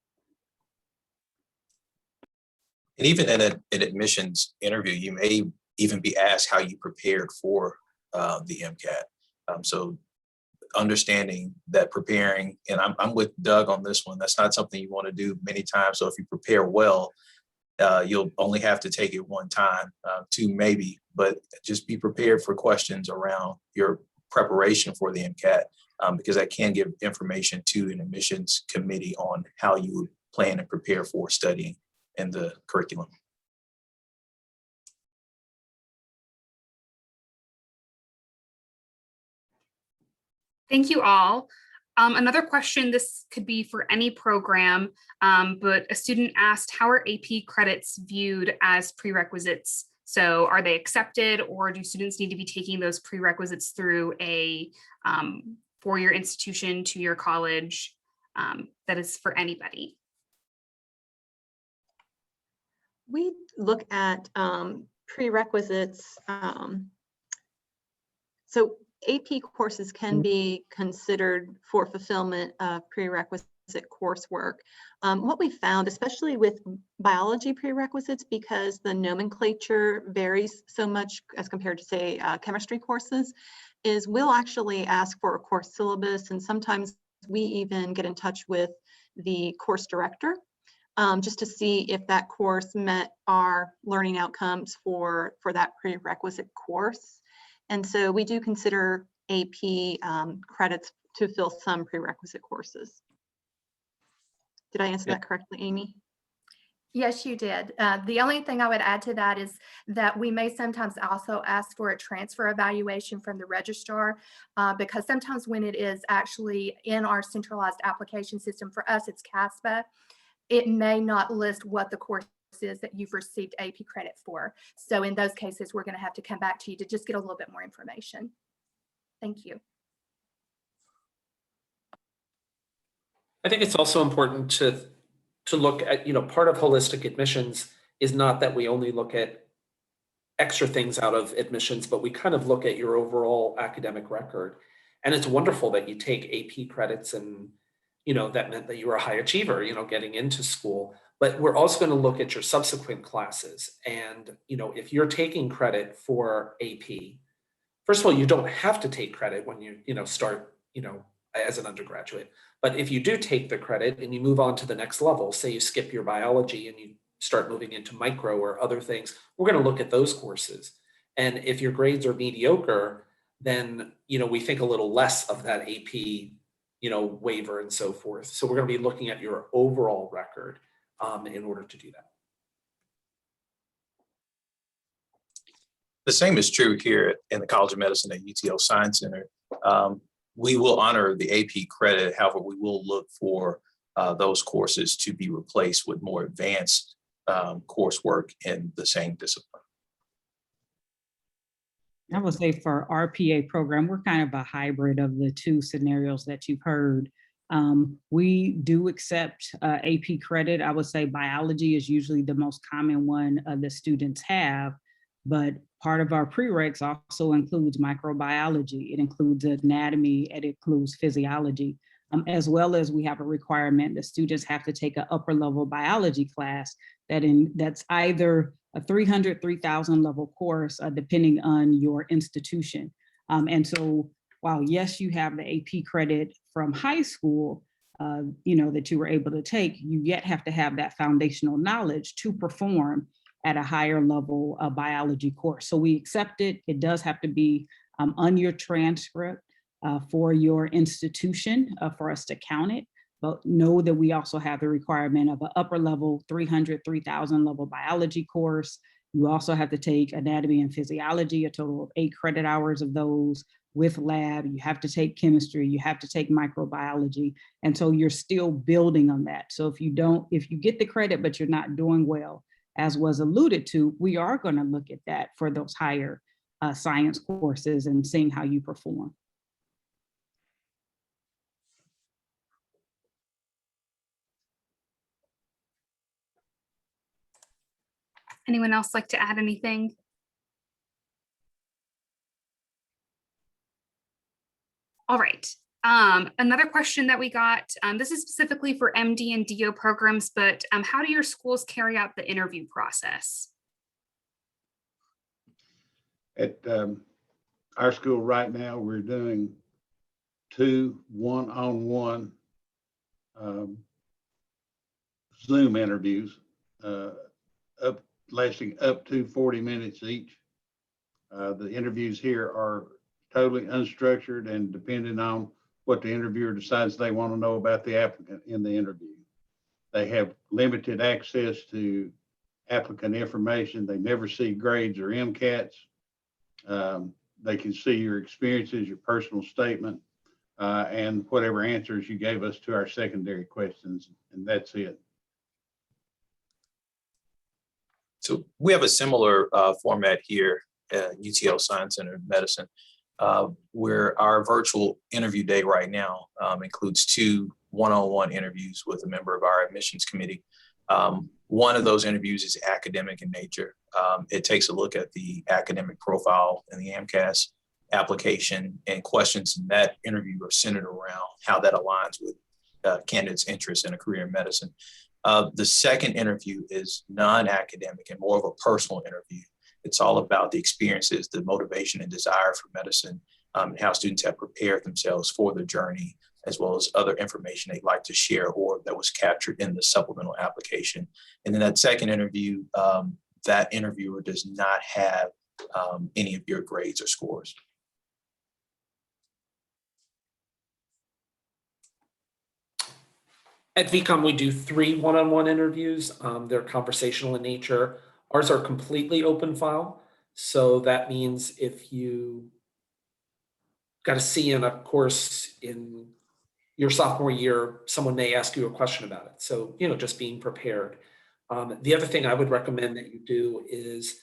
And even in an admissions interview, you may even be asked how you prepared for the MCAT. So understanding that preparing, and I'm with Doug on this one, that's not something you want to do many times. So if you prepare well, you'll only have to take it one time, two maybe, but just be prepared for questions around your preparation for the MCAT, because that can give information to an admissions committee on how you plan and prepare for studying in the curriculum. Thank you all. Another question, this could be for any program, but a student asked, how are AP credits viewed as prerequisites? So are they accepted, or do students need to be taking those prerequisites through a four-year institution, two-year college? That is for anybody. We look at prerequisites. So AP courses can be considered for fulfillment of prerequisite coursework. What we found, especially with biology prerequisites, because the nomenclature varies so much as compared to, say, chemistry courses, is we'll actually ask for a course syllabus, and sometimes we even get in touch with the course director just to see if that course met our learning outcomes for that prerequisite course. And so we do consider AP credits to fill some prerequisite courses. Did I answer that correctly, Amy? Yes, you did. The only thing I would add to that is that we may sometimes also ask for a transfer evaluation from the registrar, because sometimes when it is actually in our centralized application system, for us it's Caspa, it may not list what the course is that you've received AP credit for. So in those cases, we're going to have to come back to you to just get a little bit more information. Thank you. I think it's also important to look at, part of holistic admissions is not that we only look at extra things out of admissions, but we kind of look at your overall academic record. And it's wonderful that you take AP credits and, that meant that you were a high achiever, getting into school. But we're also going to look at your subsequent classes. And, if you're taking credit for AP, first of all, you don't have to take credit when you, start, as an undergraduate. But if you do take the credit and you move on to the next level, say you skip your biology and you start moving into micro or other things, we're going to look at those courses. And if your grades are mediocre, then, we think a little less of that AP, waiver and so forth. So we're going to be looking at your overall record in order to do that. The same is true here in the College of Medicine at UTL Science Center. We will honor the AP credit. However, we will look for those courses to be replaced with more advanced coursework in the same discipline. I would say for our PA program, we're kind of a hybrid of the two scenarios that you've heard. We do accept AP credit. I would say biology is usually the most common one the students have, but part of our prereqs also includes microbiology. It includes anatomy, it includes physiology, as well as we have a requirement that students have to take an upper level biology class that's either a 300, 3,000 level course, depending on your institution. And so while yes, you have the AP credit from high school, that you were able to take, you yet have to have that foundational knowledge to perform at a higher level biology course. So we accept it. It does have to be on your transcript for your institution for us to count it. But know that we also have the requirement of an upper level 300, 3,000 level biology course. You also have to take anatomy and physiology, a total of 8 credit hours of those, with lab, you have to take chemistry, you have to take microbiology. And so you're still building on that. So if you get the credit, but you're not doing well, as was alluded to, we are going to look at that for those higher science courses and seeing how you perform. Anyone else like to add anything? All right. Another question that we got, this is specifically for MD and DO programs, but how do your schools carry out the interview process? At our school right now, we're doing 2 one-on-one Zoom interviews, lasting up to 40 minutes each. The interviews here are totally unstructured and depending on what the interviewer decides they want to know about the applicant in the interview. They have limited access to applicant information. They never see grades or MCATs. They can see your experiences, your personal statement, and whatever answers you gave us to our secondary questions, and that's it. So we have a similar format here at UT Health Science Center of Medicine, where our virtual interview day right now includes 2 one-on-one interviews with a member of our admissions committee. One of those interviews is academic in nature. It takes a look at the academic profile in the AMCAS application, and questions in that interview are centered around how that aligns with candidates' interest in a career in medicine. The second interview is non-academic and more of a personal interview. It's all about the experiences, the motivation and desire for medicine, and how students have prepared themselves for the journey, as well as other information they'd like to share or that was captured in the supplemental application. And then that second interview, that interviewer does not have any of your grades or scores. At VCOM, we do 3 one-on-one interviews. They're conversational in nature. Ours are completely open file. So that means if you got a C in a course in your sophomore year, someone may ask you a question about it. So, just being prepared. The other thing I would recommend that you do is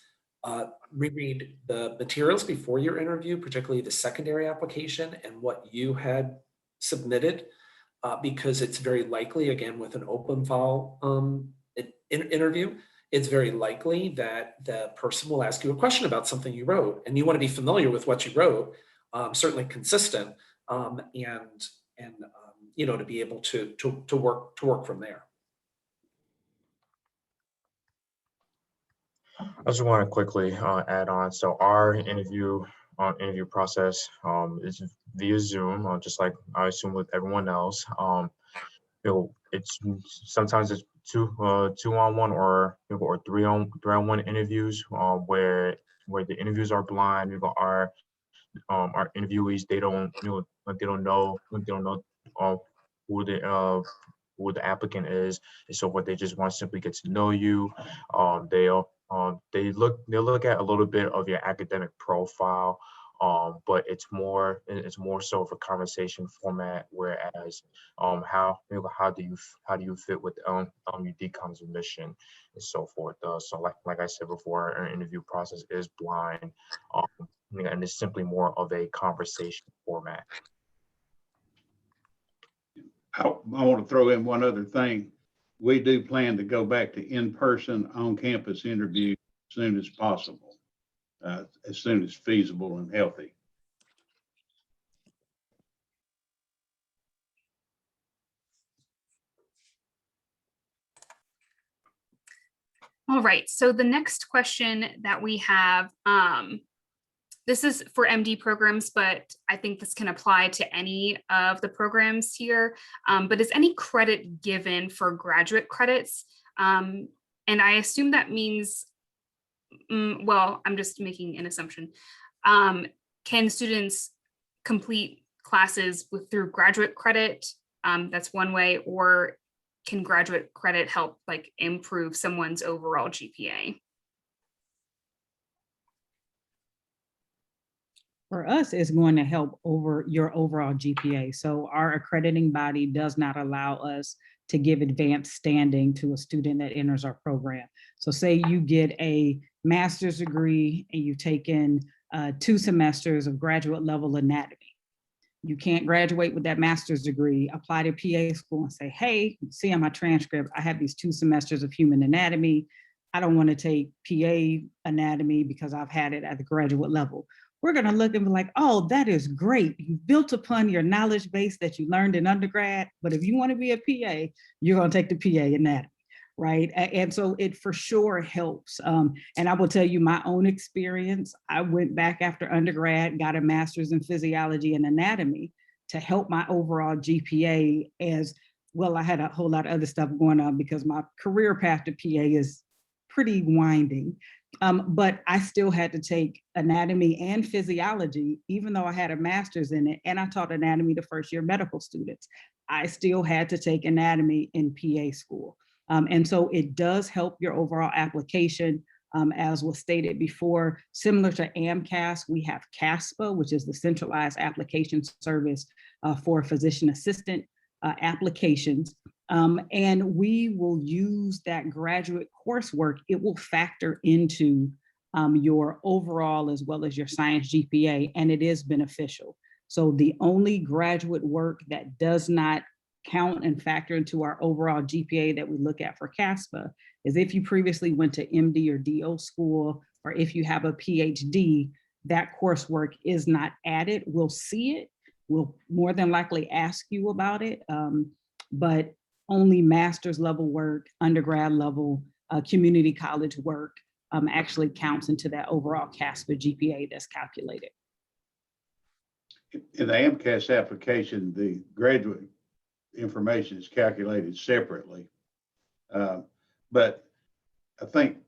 reread the materials before your interview, particularly the secondary application and what you had submitted, because it's very likely, again, with an open file interview, it's very likely that the person will ask you a question about something you wrote, and you want to be familiar with what you wrote, certainly consistent, and to be able to work from there. I just want to quickly add on. So our interview process is via Zoom, just like I assume with everyone else. It's sometimes it's two on one or 3 on 1 interviews where the interviews are blind. Our interviewees, they don't know who the applicant is, and so what they just want to simply get to know you. They'll look at a little bit of your academic profile, but it's more so of a conversation format. Whereas how do you fit with your DCOM's mission and so forth. So like I said before, our interview process is blind, and it's simply more of a conversation format. I want to throw in one other thing. We do plan to go back to in-person on-campus interviews as soon as possible, as soon as feasible and healthy. All right, so the next question that we have, this is for MD programs, but I think this can apply to any of the programs here. But is any credit given for graduate credits? And I assume that means, well, I'm just making an assumption. Can students complete classes through graduate credit? That's one way, or can graduate credit help improve someone's overall GPA? For us, it's going to help over your overall GPA. So our accrediting body does not allow us to give advanced standing to a student that enters our program. So say you get a master's degree and you've taken 2 semesters of graduate level anatomy. You can't graduate with that master's degree, apply to PA school and say, hey, see on my transcript, I have these 2 semesters of human anatomy. I don't want to take PA anatomy because I've had it at the graduate level. We're going to look and be like, oh, that is great. You've built upon your knowledge base that you learned in undergrad. But if you want to be a PA, you're going to take the PA anatomy, right? And so it for sure helps. And I will tell you my own experience. I went back after undergrad, got a master's in physiology and anatomy to help my overall GPA as well. I had a whole lot of other stuff going on because my career path to PA is pretty winding. But I still had to take anatomy and physiology, even though I had a master's in it, and I taught anatomy to first-year medical students. I still had to take anatomy in PA school. And so it does help your overall application. As was stated before, similar to AMCAS, we have Caspa, which is the centralized application service for physician assistant applications. And we will use that graduate coursework. It will factor into your overall as well as your science GPA, and it is beneficial. So the only graduate work that does not count and factor into our overall GPA that we look at for Caspa is if you previously went to MD or DO school, or if you have a PhD, that coursework is not added. We'll see it. We'll more than likely ask you about it, but only master's level work, undergrad level, community college work actually counts into that overall Caspa GPA that's calculated. In the AMCAS application, the graduate information is calculated separately. But I think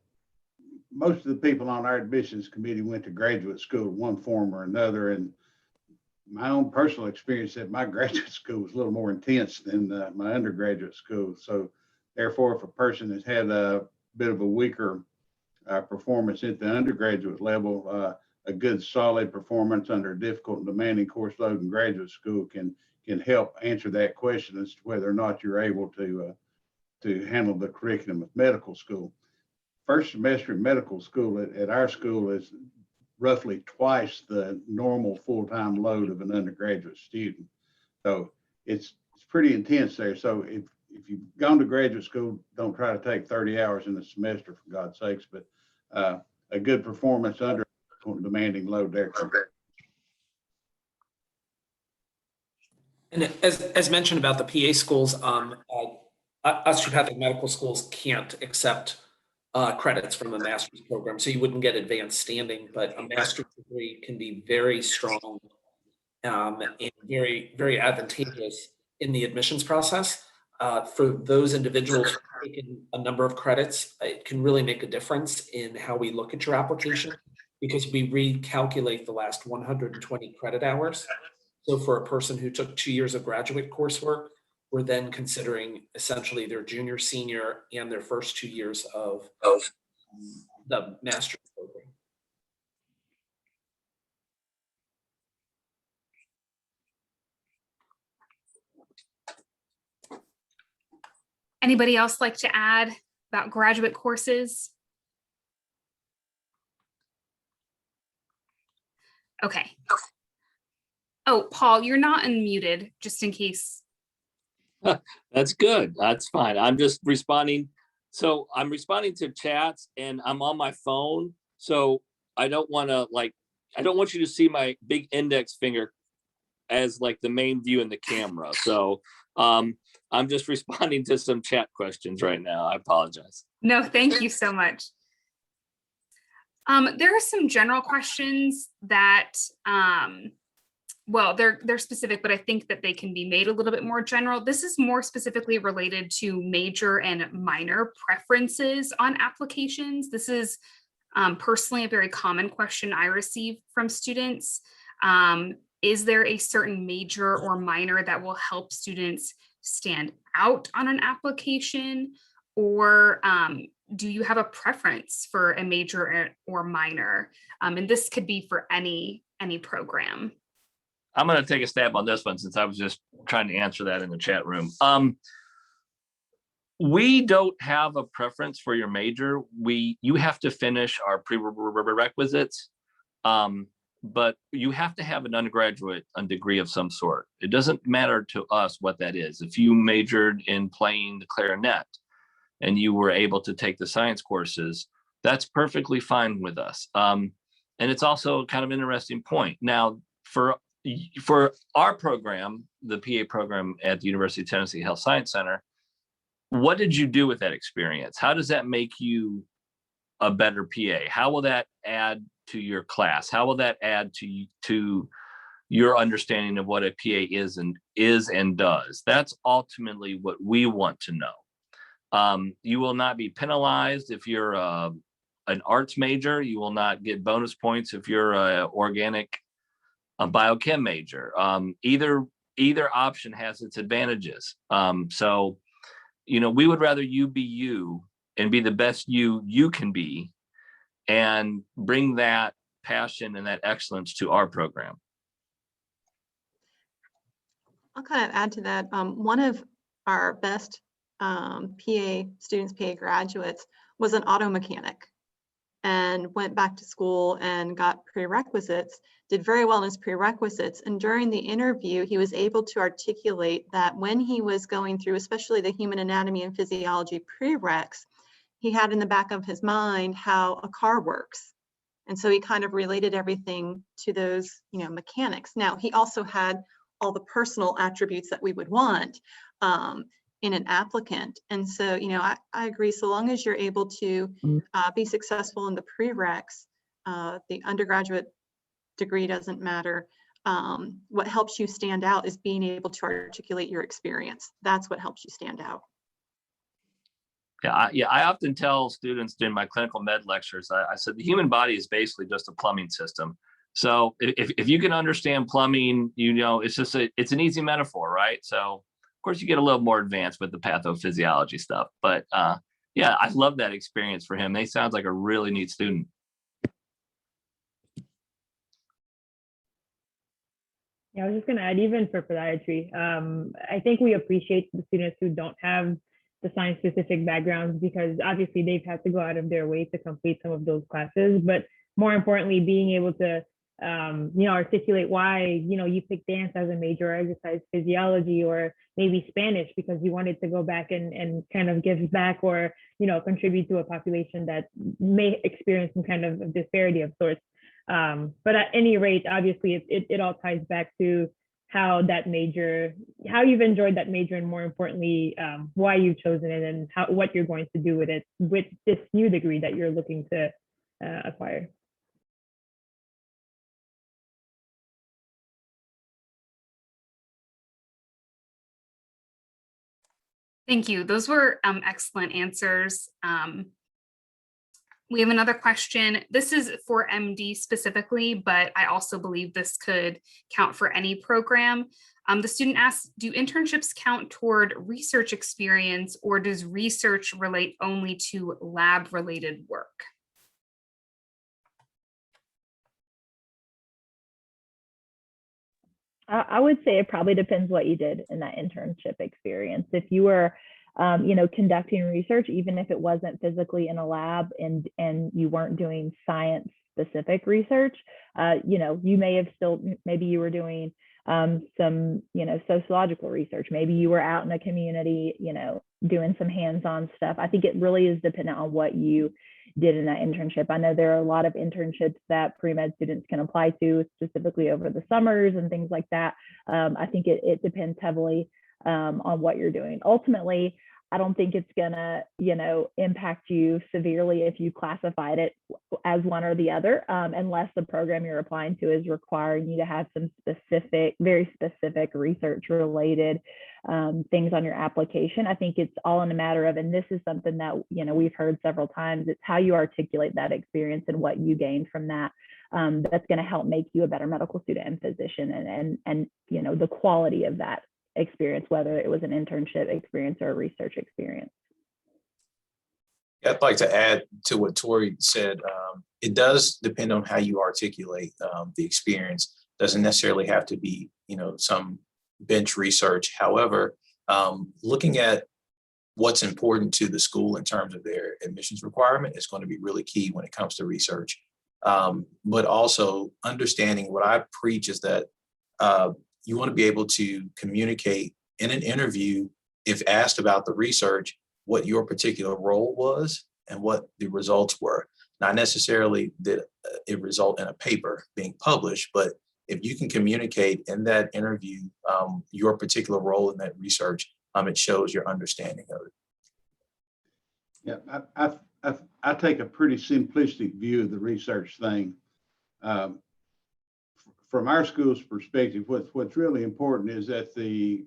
most of the people on our admissions committee went to graduate school in one form or another. And my own personal experience at my graduate school was a little more intense than my undergraduate school. So therefore, if a person has had a bit of a weaker performance at the undergraduate level, a good solid performance under a difficult and demanding course load in graduate school can help answer that question as to whether or not you're able to handle the curriculum of medical school. First semester in medical school at our school is roughly twice the normal full-time load of an undergraduate student. So it's pretty intense there. So if you've gone to graduate school, don't try to take 30 hours in a semester, for God's sakes, but a good performance under demanding load there. And as mentioned about the PA schools, osteopathic medical schools can't accept credits from a master's program, so you wouldn't get advanced standing, but a master's degree can be very strong and very, very advantageous in the admissions process. For those individuals who've taken a number of credits, it can really make a difference in how we look at your application, because we recalculate the last 120 credit hours. So for a person who took 2 years of graduate coursework, we're then considering essentially their junior, senior, and their first 2 years of the master's program. Anybody else like to add about graduate courses? Okay. Oh, Paul, you're not unmuted, just in case. That's good. That's fine. I'm just responding. So I'm responding to chats and I'm on my phone. So I don't want to I don't want you to see my big index finger as like the main view in the camera. So I'm just responding to some chat questions right now. I apologize. No, thank you so much. There are some general questions that, well, they're specific, but I think that they can be made a little bit more general. This is more specifically related to major and minor preferences on applications. This is personally a very common question I receive from students. Is there a certain major or minor that will help students stand out on an application? Or do you have a preference for a major or minor? And this could be for any any program? I'm going to take a stab on this one since I was just trying to answer that in the chat room. We don't have a preference for your major. You have to finish our prerequisites, but you have to have an undergraduate degree of some sort. It doesn't matter to us what that is. If you majored in playing the clarinet and you were able to take the science courses, that's perfectly fine with us. And it's also kind of an interesting point. Now, for our program, the PA program at the University of Tennessee Health Science Center, what did you do with that experience? How does that make you a better PA? How will that add to your class? How will that add to your understanding of what a PA is and does? That's ultimately what we want to know. You will not be penalized if you're an arts major. You will not get bonus points if you're a biochem major. Either option has its advantages. So, we would rather you be you and be the best you can be, and bring that passion and that excellence to our program. I'll kind of add to that. One of our best PA graduates was an auto mechanic and went back to school and got prerequisites, did very well in his prerequisites. And during the interview, he was able to articulate that when he was going through, especially the human anatomy and physiology prereqs, he had in the back of his mind how a car works. And so he kind of related everything to those, mechanics. Now, he also had all the personal attributes that we would want in an applicant. And so, I agree, so long as you're able to be successful in the prereqs, the undergraduate degree doesn't matter. What helps you stand out is being able to articulate your experience. That's what helps you stand out. Yeah, I often tell students during my clinical med lectures, I said the human body is basically just a plumbing system. So if you can understand plumbing, it's an easy metaphor, right? So of course you get a little more advanced with the pathophysiology stuff, but yeah, I love that experience for him. He sounds like a really neat student. Yeah, I was just going to add, even for podiatry, I think we appreciate the students who don't have the science-specific backgrounds, because obviously they've had to go out of their way to complete some of those classes. But more importantly, being able to articulate why you picked dance as a major, or exercise physiology, or maybe Spanish because you wanted to go back and kind of give back, or contribute to a population that may experience some kind of disparity of sorts. But at any rate, obviously it all ties back to how you've enjoyed that major, and more importantly, why you've chosen it, and what you're going to do with it, with this new degree that you're looking to acquire. Thank you. Those were excellent answers. We have another question. This is for MD specifically, but I also believe this could count for any program. The student asks, do internships count toward research experience, or does research relate only to lab-related work? I would say it probably depends what you did in that internship experience. If you were conducting research, even if it wasn't physically in a lab and you weren't doing science specific research, you may have still, maybe you were doing some, sociological research. Maybe you were out in a community, doing some hands-on stuff. I think it really is dependent on what you did in that internship. I know there are a lot of internships that pre-med students can apply to, specifically over the summers and things like that. I think it depends heavily on what you're doing. Ultimately, I don't think it's gonna, impact you severely if you classified it as one or the other, unless the program you're applying to is requiring you to have some very specific research related things on your application. I think it's all in a matter of, and this is something that, we've heard several times, it's how you articulate that experience and what you gain from that. That's gonna help make you a better medical student and physician, and the quality of that experience, whether it was an internship experience or a research experience. I'd like to add to what Tori said. It does depend on how you articulate the experience. Doesn't necessarily have to be, some bench research. However, looking at what's important to the school in terms of their admissions requirement is going to be really key when it comes to research. But also understanding what I preach is that you want to be able to communicate in an interview, if asked about the research, what your particular role was and what the results were. Not necessarily that it result in a paper being published, but if you can communicate in that interview your particular role in that research, it shows your understanding of it. Yeah, I take a pretty simplistic view of the research thing. From our school's perspective, what's really important is that the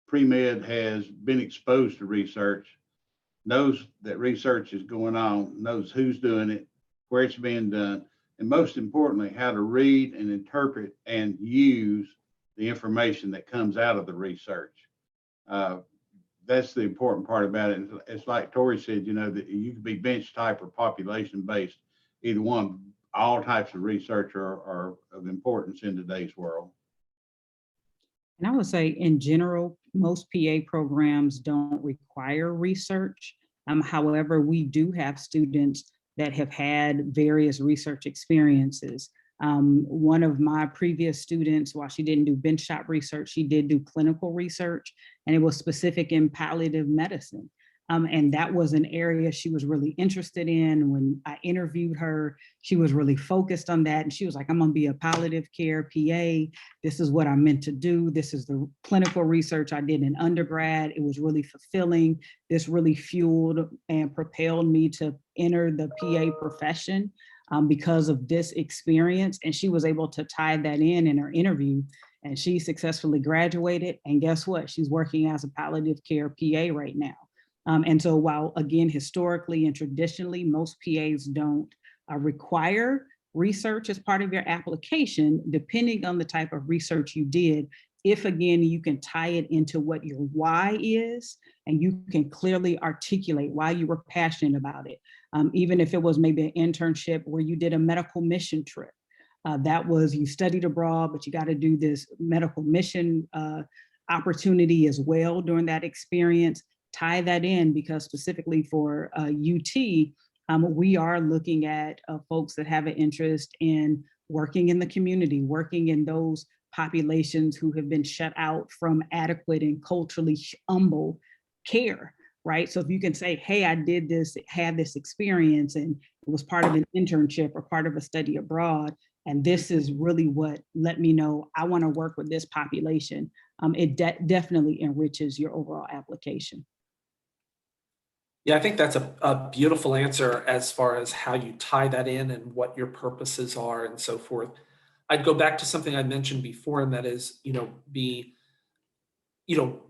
pre-med has been exposed to research, knows that research is going on, knows who's doing it, where it's being done, and most importantly, how to read and interpret and use the information that comes out of the research. That's the important part about it. It's like Tori said, that you could be bench type or population based. Either one, all types of research are of importance in today's world. And I would say in general, most PA programs don't require research. However, we do have students that have had various research experiences. One of my previous students, while she didn't do benchtop research, she did do clinical research, and it was specific in palliative medicine. And that was an area she was really interested in. When I interviewed her, she was really focused on that. And she was like, I'm gonna be a palliative care PA. This is what I'm meant to do. This is the clinical research I did in undergrad. It was really fulfilling. This really fueled and propelled me to enter the PA profession because of this experience. And she was able to tie that in her interview. And she successfully graduated. And guess what? She's working as a palliative care PA right now. And so while, again, historically and traditionally, most PAs don't require research as part of your application, depending on the type of research you did, if, again, you can tie it into what your why is, and you can clearly articulate why you were passionate about it, even if it was maybe an internship where you did a medical mission trip. That was, you studied abroad, but you got to do this medical mission opportunity as well during that experience. Tie that in, because specifically for UT, we are looking at folks that have an interest in working in the community, working in those populations who have been shut out from adequate and culturally humble care, right? So if you can say, hey, I did this, had this experience, and it was part of an internship or part of a study abroad, and this is really what let me know I want to work with this population, it definitely enriches your overall application. Yeah, I think that's a beautiful answer as far as how you tie that in and what your purposes are and so forth. I'd go back to something I mentioned before, and that is,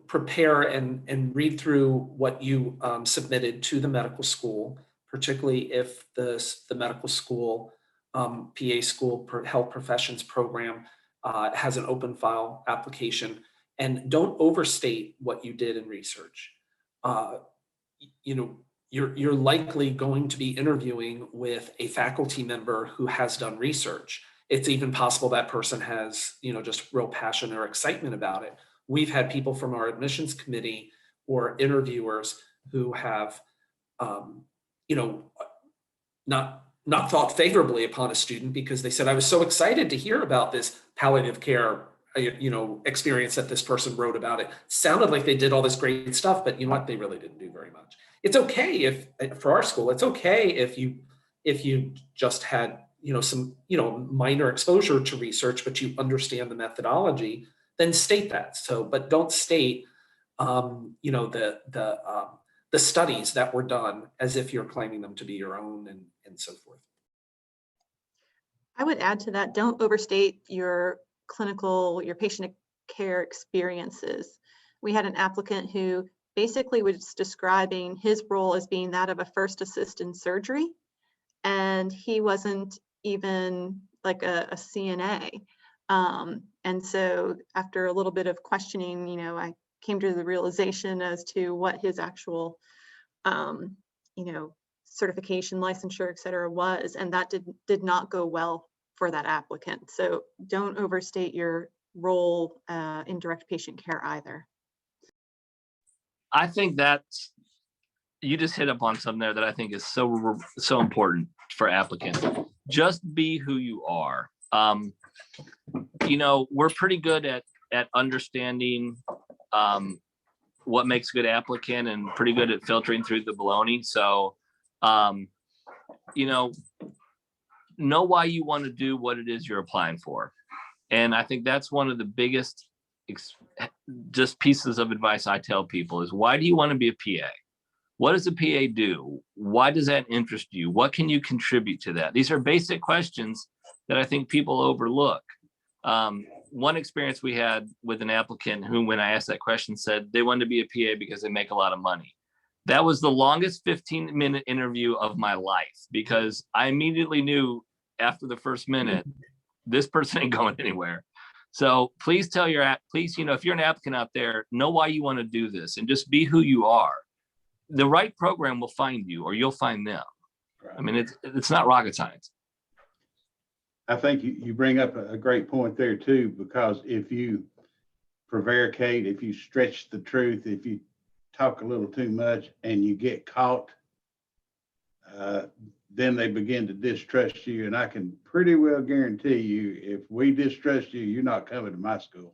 prepare and read through what you submitted to the medical school, particularly if the medical school, PA school health professions program has an open file application, and don't overstate what you did in research. You're likely going to be interviewing with a faculty member who has done research. It's even possible that person has, just real passion or excitement about it. We've had people from our admissions committee or interviewers who have, not thought favorably upon a student because they said, I was so excited to hear about this palliative care experience that this person wrote about. It sounded like they did all this great stuff, but you know what? They really didn't do very much. It's okay if, for our school, it's okay if you just had, some, minor exposure to research, but you understand the methodology, then state that. So, but don't state, the studies that were done as if you're claiming them to be your own and so forth. I would add to that, don't overstate your patient care experiences. We had an applicant who basically was describing his role as being that of a first assist in surgery, and he wasn't even like a CNA. And so after a little bit of questioning, I came to the realization as to what his actual, certification, licensure, et cetera, was, and that did not go well for that applicant. So don't overstate your role in direct patient care either. I think that's, you just hit upon something there that I think is so important for applicants. Just be who you are. You know, we're pretty good at understanding what makes a good applicant and pretty good at filtering through the baloney. So, you know why you want to do what it is you're applying for. And I think that's one of the biggest just pieces of advice I tell people is, why do you want to be a PA? What does a PA do? Why does that interest you? What can you contribute to that? These are basic questions that I think people overlook. One experience we had with an applicant who, when I asked that question, said they wanted to be a PA because they make a lot of money. That was the longest 15-minute interview of my life, because I immediately knew after the first minute, this person ain't going anywhere. So please tell please, if you're an applicant out there, know why you want to do this and just be who you are. The right program will find you, or you'll find them. I mean, it's not rocket science. I think you bring up a great point there too, because if you prevaricate, if you stretch the truth, if you talk a little too much and you get caught, then they begin to distrust you. And I can pretty well guarantee you, if we distrust you, you're not coming to my school.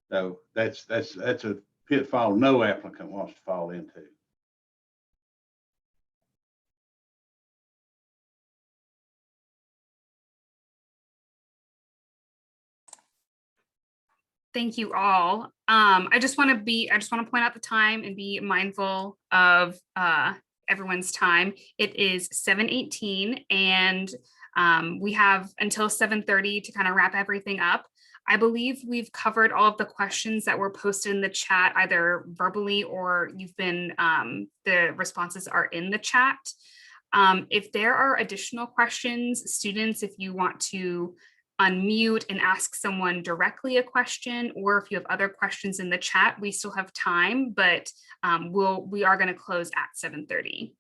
So that's a pitfall no applicant wants to fall into. Thank you all. I just want to point out the time and be mindful of everyone's time. It is 7:18 and we have until 7:30 to kind of wrap everything up. I believe we've covered all of the questions that were posted in the chat, either verbally or you've been, the responses are in the chat. If there are additional questions, students, if you want to unmute and ask someone directly a question, or if you have other questions in the chat, we still have time, but we are going to close at 7:30.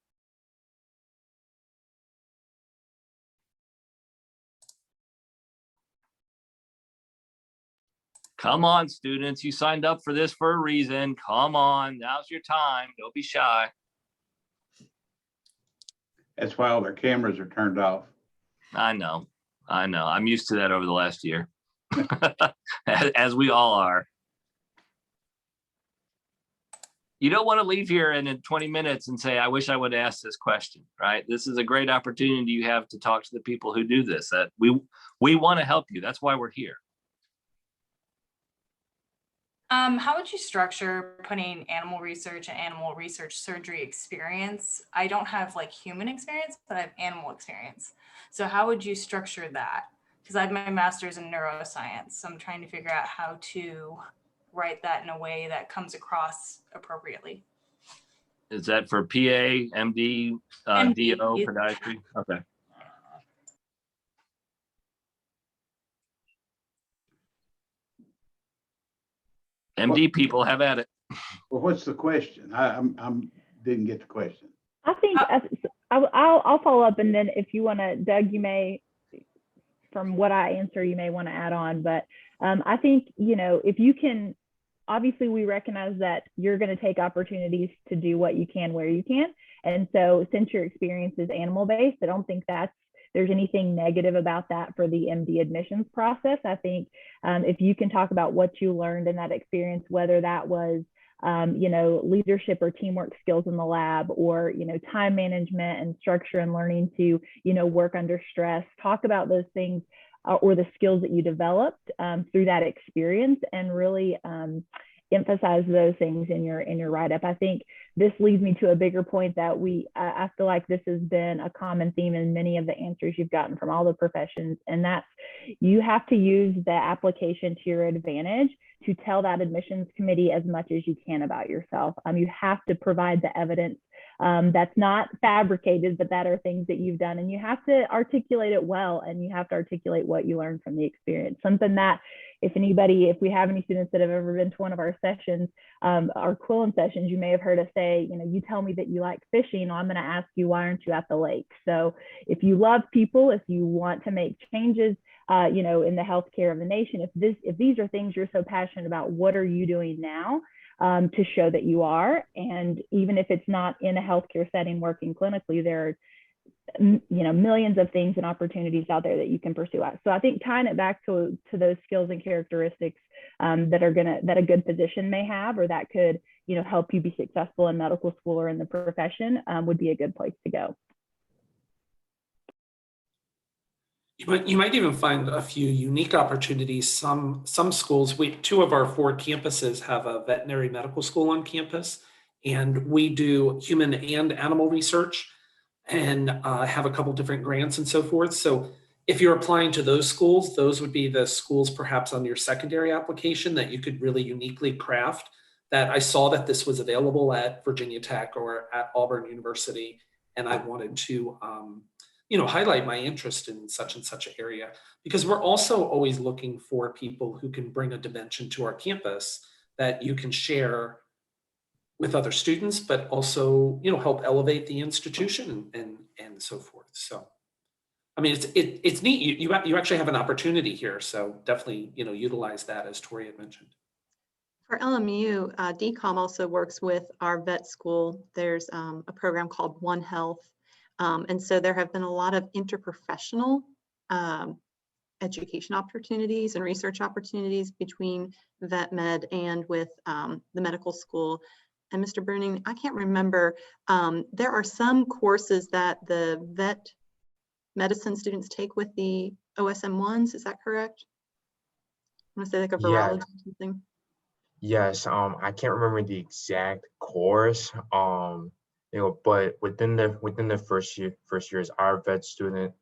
Come on, students, you signed up for this for a reason. Come on, now's your time. Don't be shy. That's why all their cameras are turned off. I know. I'm used to that over the last year, as we all are. You don't want to leave here and in 20 minutes and say, I wish I would have asked this question, right? This is a great opportunity you have to talk to the people who do this. That we want to help you. That's why we're here. How would you structure putting animal research and animal research surgery experience? I don't have like human experience, but I have animal experience. So how would you structure that? Because I have my master's in neuroscience. So I'm trying to figure out how to write that in a way that comes across appropriately. Is that for PA, MD, MD. DO, podiatry? Okay. MD people, have at it. Well, what's the question? I didn't get the question. I think I'll follow up, and then if you want to, Doug, you may, from what I answer, you may want to add on. But I think, if you can, obviously we recognize that you're going to take opportunities to do what you can where you can. And so since your experience is animal-based, I don't think there's anything negative about that for the MD admissions process. I think if you can talk about what you learned in that experience, whether that was, leadership or teamwork skills in the lab, or, time management and structure and learning to, work under stress, talk about those things or the skills that you developed through that experience, and really emphasize those things in your write-up. I think this leads me to a bigger point that I feel like this has been a common theme in many of the answers you've gotten from all the professions, and that's you have to use the application to your advantage to tell that admissions committee as much as you can about yourself. You have to provide the evidence That's not fabricated, but that are things that you've done, and you have to articulate it well, and you have to articulate what you learned from the experience. Something that if we have any students that have ever been to one of our sessions, our Quillen sessions, you may have heard us say, you tell me that you like fishing, I'm going to ask you, why aren't you at the lake? So if you love people, if you want to make changes, in the healthcare of the nation, if these are things you're so passionate about, what are you doing now to show that you are? And even if it's not in a healthcare setting working clinically, there are millions of things and opportunities out there that you can pursue. So I think tying it back to those skills and characteristics that a good physician may have, or that could help you be successful in medical school or in the profession, would be a good place to go. You might even find a few unique opportunities. Some schools, two of our 4 campuses have a veterinary medical school on campus, and we do human and animal research and have a couple different grants and so forth. So if you're applying to those schools, those would be the schools perhaps on your secondary application that you could really uniquely craft. That I saw that this was available at Virginia Tech or at Auburn University, and I wanted to highlight my interest in such and such an area, because we're also always looking for people who can bring a dimension to our campus that you can share with other students, but also, help elevate the institution and so forth. So, I mean, it's neat. You actually have an opportunity here. So definitely, utilize that, as Tori had mentioned. For LMU, DCOM also works with our vet school. There's a program called One Health. And so there have been a lot of interprofessional education opportunities and research opportunities between vet med and with the medical school. And Mr. Bruning, I can't remember, there are some courses that the vet medicine students take with the OSM1s, is that correct? I want to say like a virology or something. Yes, I can't remember the exact course, but within the first years, our vet students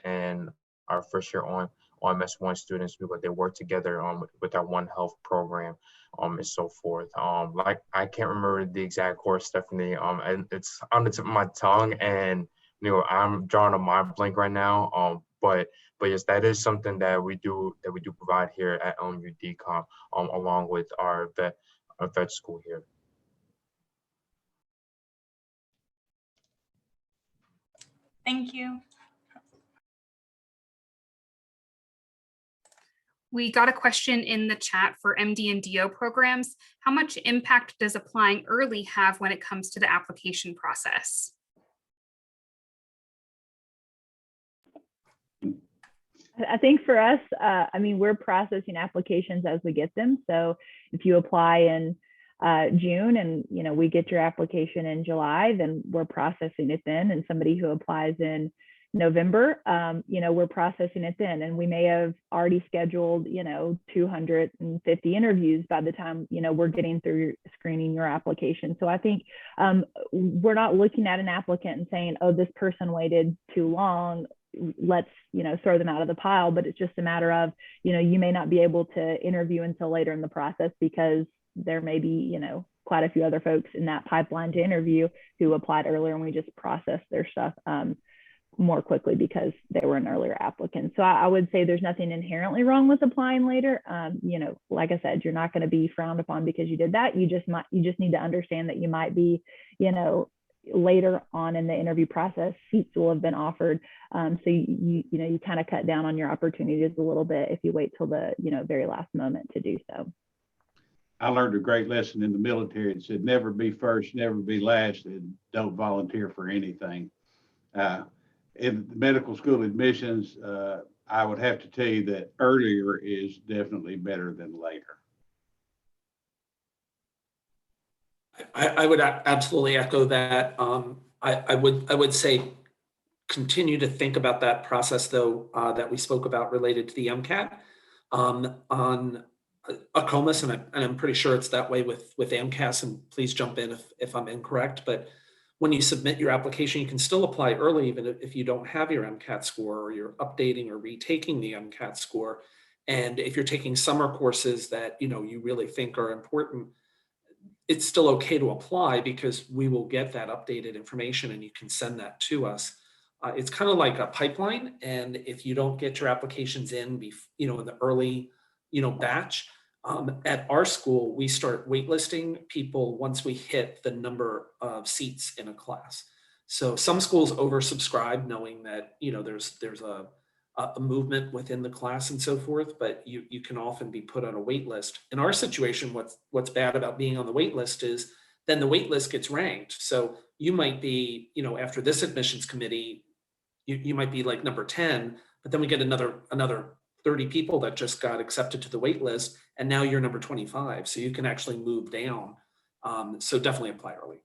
and our first year on OMS1 students, they work together with our One Health program, and so forth. Like I can't remember the exact course, Stephanie. And it's on the tip of my tongue, and I'm drawing a mind blank right now. But yes, that is something that we do provide here at LMU DCOM, along with our vet school here. Thank you. We got a question in the chat for MD and DO programs. How much impact does applying early have when it comes to the application process? I think for us, we're processing applications as we get them. So if you apply in June and we get your application in July, then we're processing it then. And somebody who applies in November, we're processing it then. And we may have already scheduled 250 interviews by the time we're getting through screening your application. So I think we're not looking at an applicant and saying, oh, this person waited too long, let's throw them out of the pile. But it's just a matter of you may not be able to interview until later in the process because there may be quite a few other folks in that pipeline to interview who applied earlier, and we just process their stuff more quickly because they were an earlier applicant. So I would say there's nothing inherently wrong with applying later. Like I said, you're not going to be frowned upon because you did that. You just need to understand that you might be later on in the interview process, seats will have been offered. So you kind of cut down on your opportunities a little bit if you wait till the very last moment to do so. I learned a great lesson in the military. It said, never be first, never be last, and don't volunteer for anything. In medical school admissions, I would have to tell you that earlier is definitely better than later. I would absolutely echo that. I would say continue to think about that process, though, that we spoke about related to the MCAT on ACOMAS, and I'm pretty sure it's that way with AMCAS, and please jump in if I'm incorrect. But when you submit your application, you can still apply early, even if you don't have your MCAT score, or you're updating or retaking the MCAT score. And if you're taking summer courses that you really think are important, it's still okay to apply because we will get that updated information and you can send that to us. It's kind of like a pipeline. And if you don't get your applications in, in the early, batch, at our school, we start waitlisting people once we hit the number of seats in a class. So some schools oversubscribe, knowing that, there's a movement within the class and so forth, but you can often be put on a wait list. In our situation, what's bad about being on the wait list is then the wait list gets ranked. So you might be, after this admissions committee, you might be like number 10, but then we get another 30 people that just got accepted to the wait list, and now you're number 25. So you can actually move down. So definitely apply early.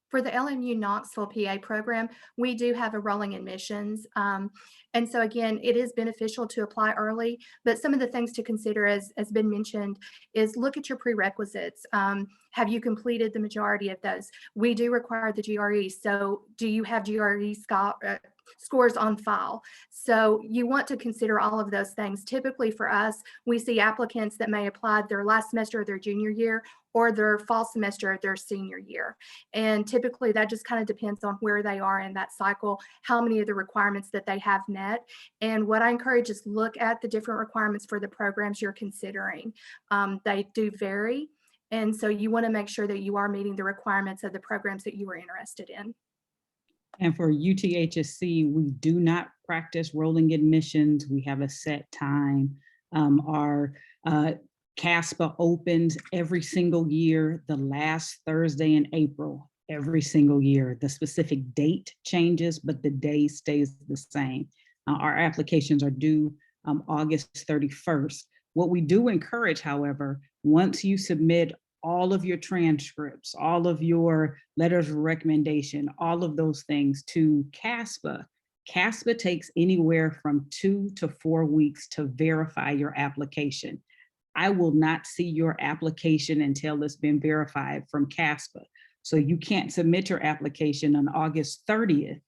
For the LMU Knoxville PA program, we do have a rolling admissions. And so again, it is beneficial to apply early, but some of the things to consider, as been mentioned, is look at your prerequisites. Have you completed the majority of those? We do require the GRE. So do you have GRE scores on file? So you want to consider all of those things. Typically for us, we see applicants that may apply their last semester of their junior year or their fall semester of their senior year. And typically that just kind of depends on where they are in that cycle, how many of the requirements that they have met. And what I encourage is look at the different requirements for the programs you're considering. They do vary. And so you want to make sure that you are meeting the requirements of the programs that you are interested in. And for UTHSC, we do not practice rolling admissions. We have a set time. Our Caspa opens every single year, the last Thursday in April, every single year. The specific date changes, but the day stays the same. Our applications are due August 31st. What we do encourage, however, once you submit all of your transcripts, all of your letters of recommendation, all of those things to Caspa, Caspa takes anywhere from 2 to 4 weeks to verify your application. I will not see your application until it's been verified from Caspa. So you can't submit your application on August 30th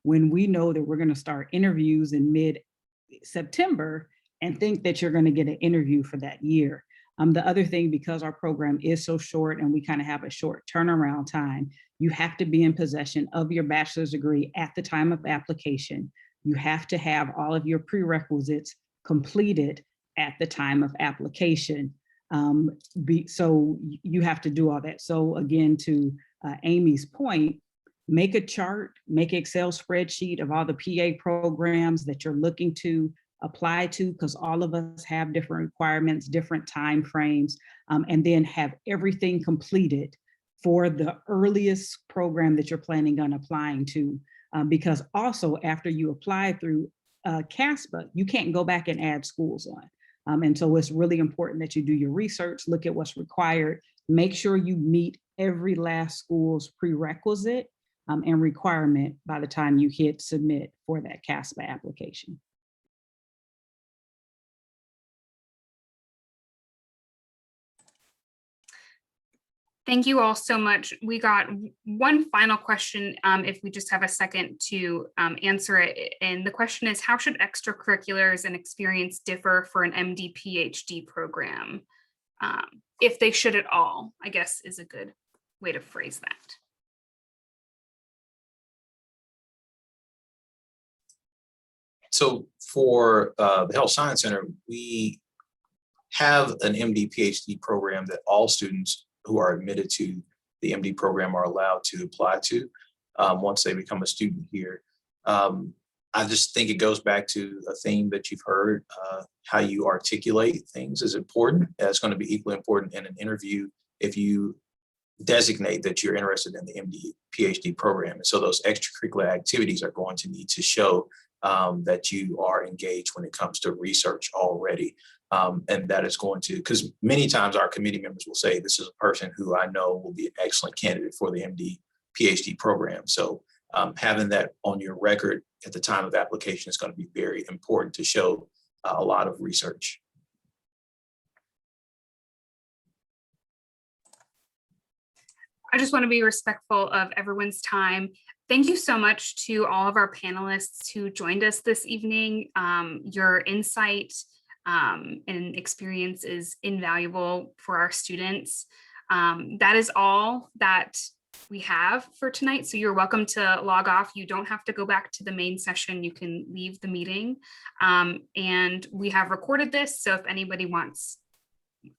when we know that we're going to start interviews in mid-September and think that you're going to get an interview for that year. The other thing, because our program is so short and we kind of have a short turnaround time, you have to be in possession of your bachelor's degree at the time of application. You have to have all of your prerequisites completed at the time of application. So you have to do all that. So again, to Amy's point, make a chart, make an Excel spreadsheet of all the PA programs that you're looking to apply to, because all of us have different requirements, different time frames, and then have everything completed for the earliest program that you're planning on applying to. Because also after you apply through Caspa, you can't go back and add schools on. And so it's really important that you do your research, look at what's required, make sure you meet every last school's prerequisite and requirement by the time you hit submit for that Caspa application. Thank you all so much. We got one final question, if we just have a second to answer it. And the question is, how should extracurriculars and experience differ for an MD PhD program? If they should at all, I guess is a good way to phrase that. So for the Health Science Center, we have an MD PhD program that all students who are admitted to the MD program are allowed to apply to once they become a student here. I just think it goes back to a theme that you've heard, how you articulate things is important. It's going to be equally important in an interview if you designate that you're interested in the MD PhD program. And so those extracurricular activities are going to need to show that you are engaged when it comes to research already. And that is going to, because many times our committee members will say, this is a person who I know will be an excellent candidate for the MD PhD program. So having that on your record at the time of application is going to be very important to show a lot of research. I just want to be respectful of everyone's time. Thank you so much to all of our panelists who joined us this evening. Your insight and experience is invaluable for our students. That is all that we have for tonight. So you're welcome to log off. You don't have to go back to the main session. You can leave the meeting. And we have recorded this. So if anybody wants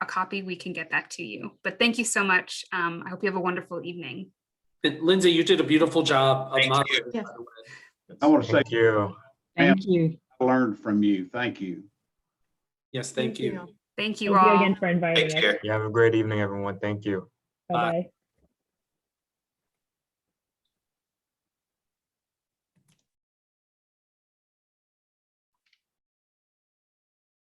a copy, we can get that to you. But thank you so much. I hope you have a wonderful evening. And Lindsay, you did a beautiful job of Thank you. moderating. Yes. by the way. I want to say Thank you. Thank you. I learned from you. Thank you. Yes, thank you. Thank you Thank you all. again for inviting Take us. care. You have a great evening, everyone. Thank you. Bye-bye.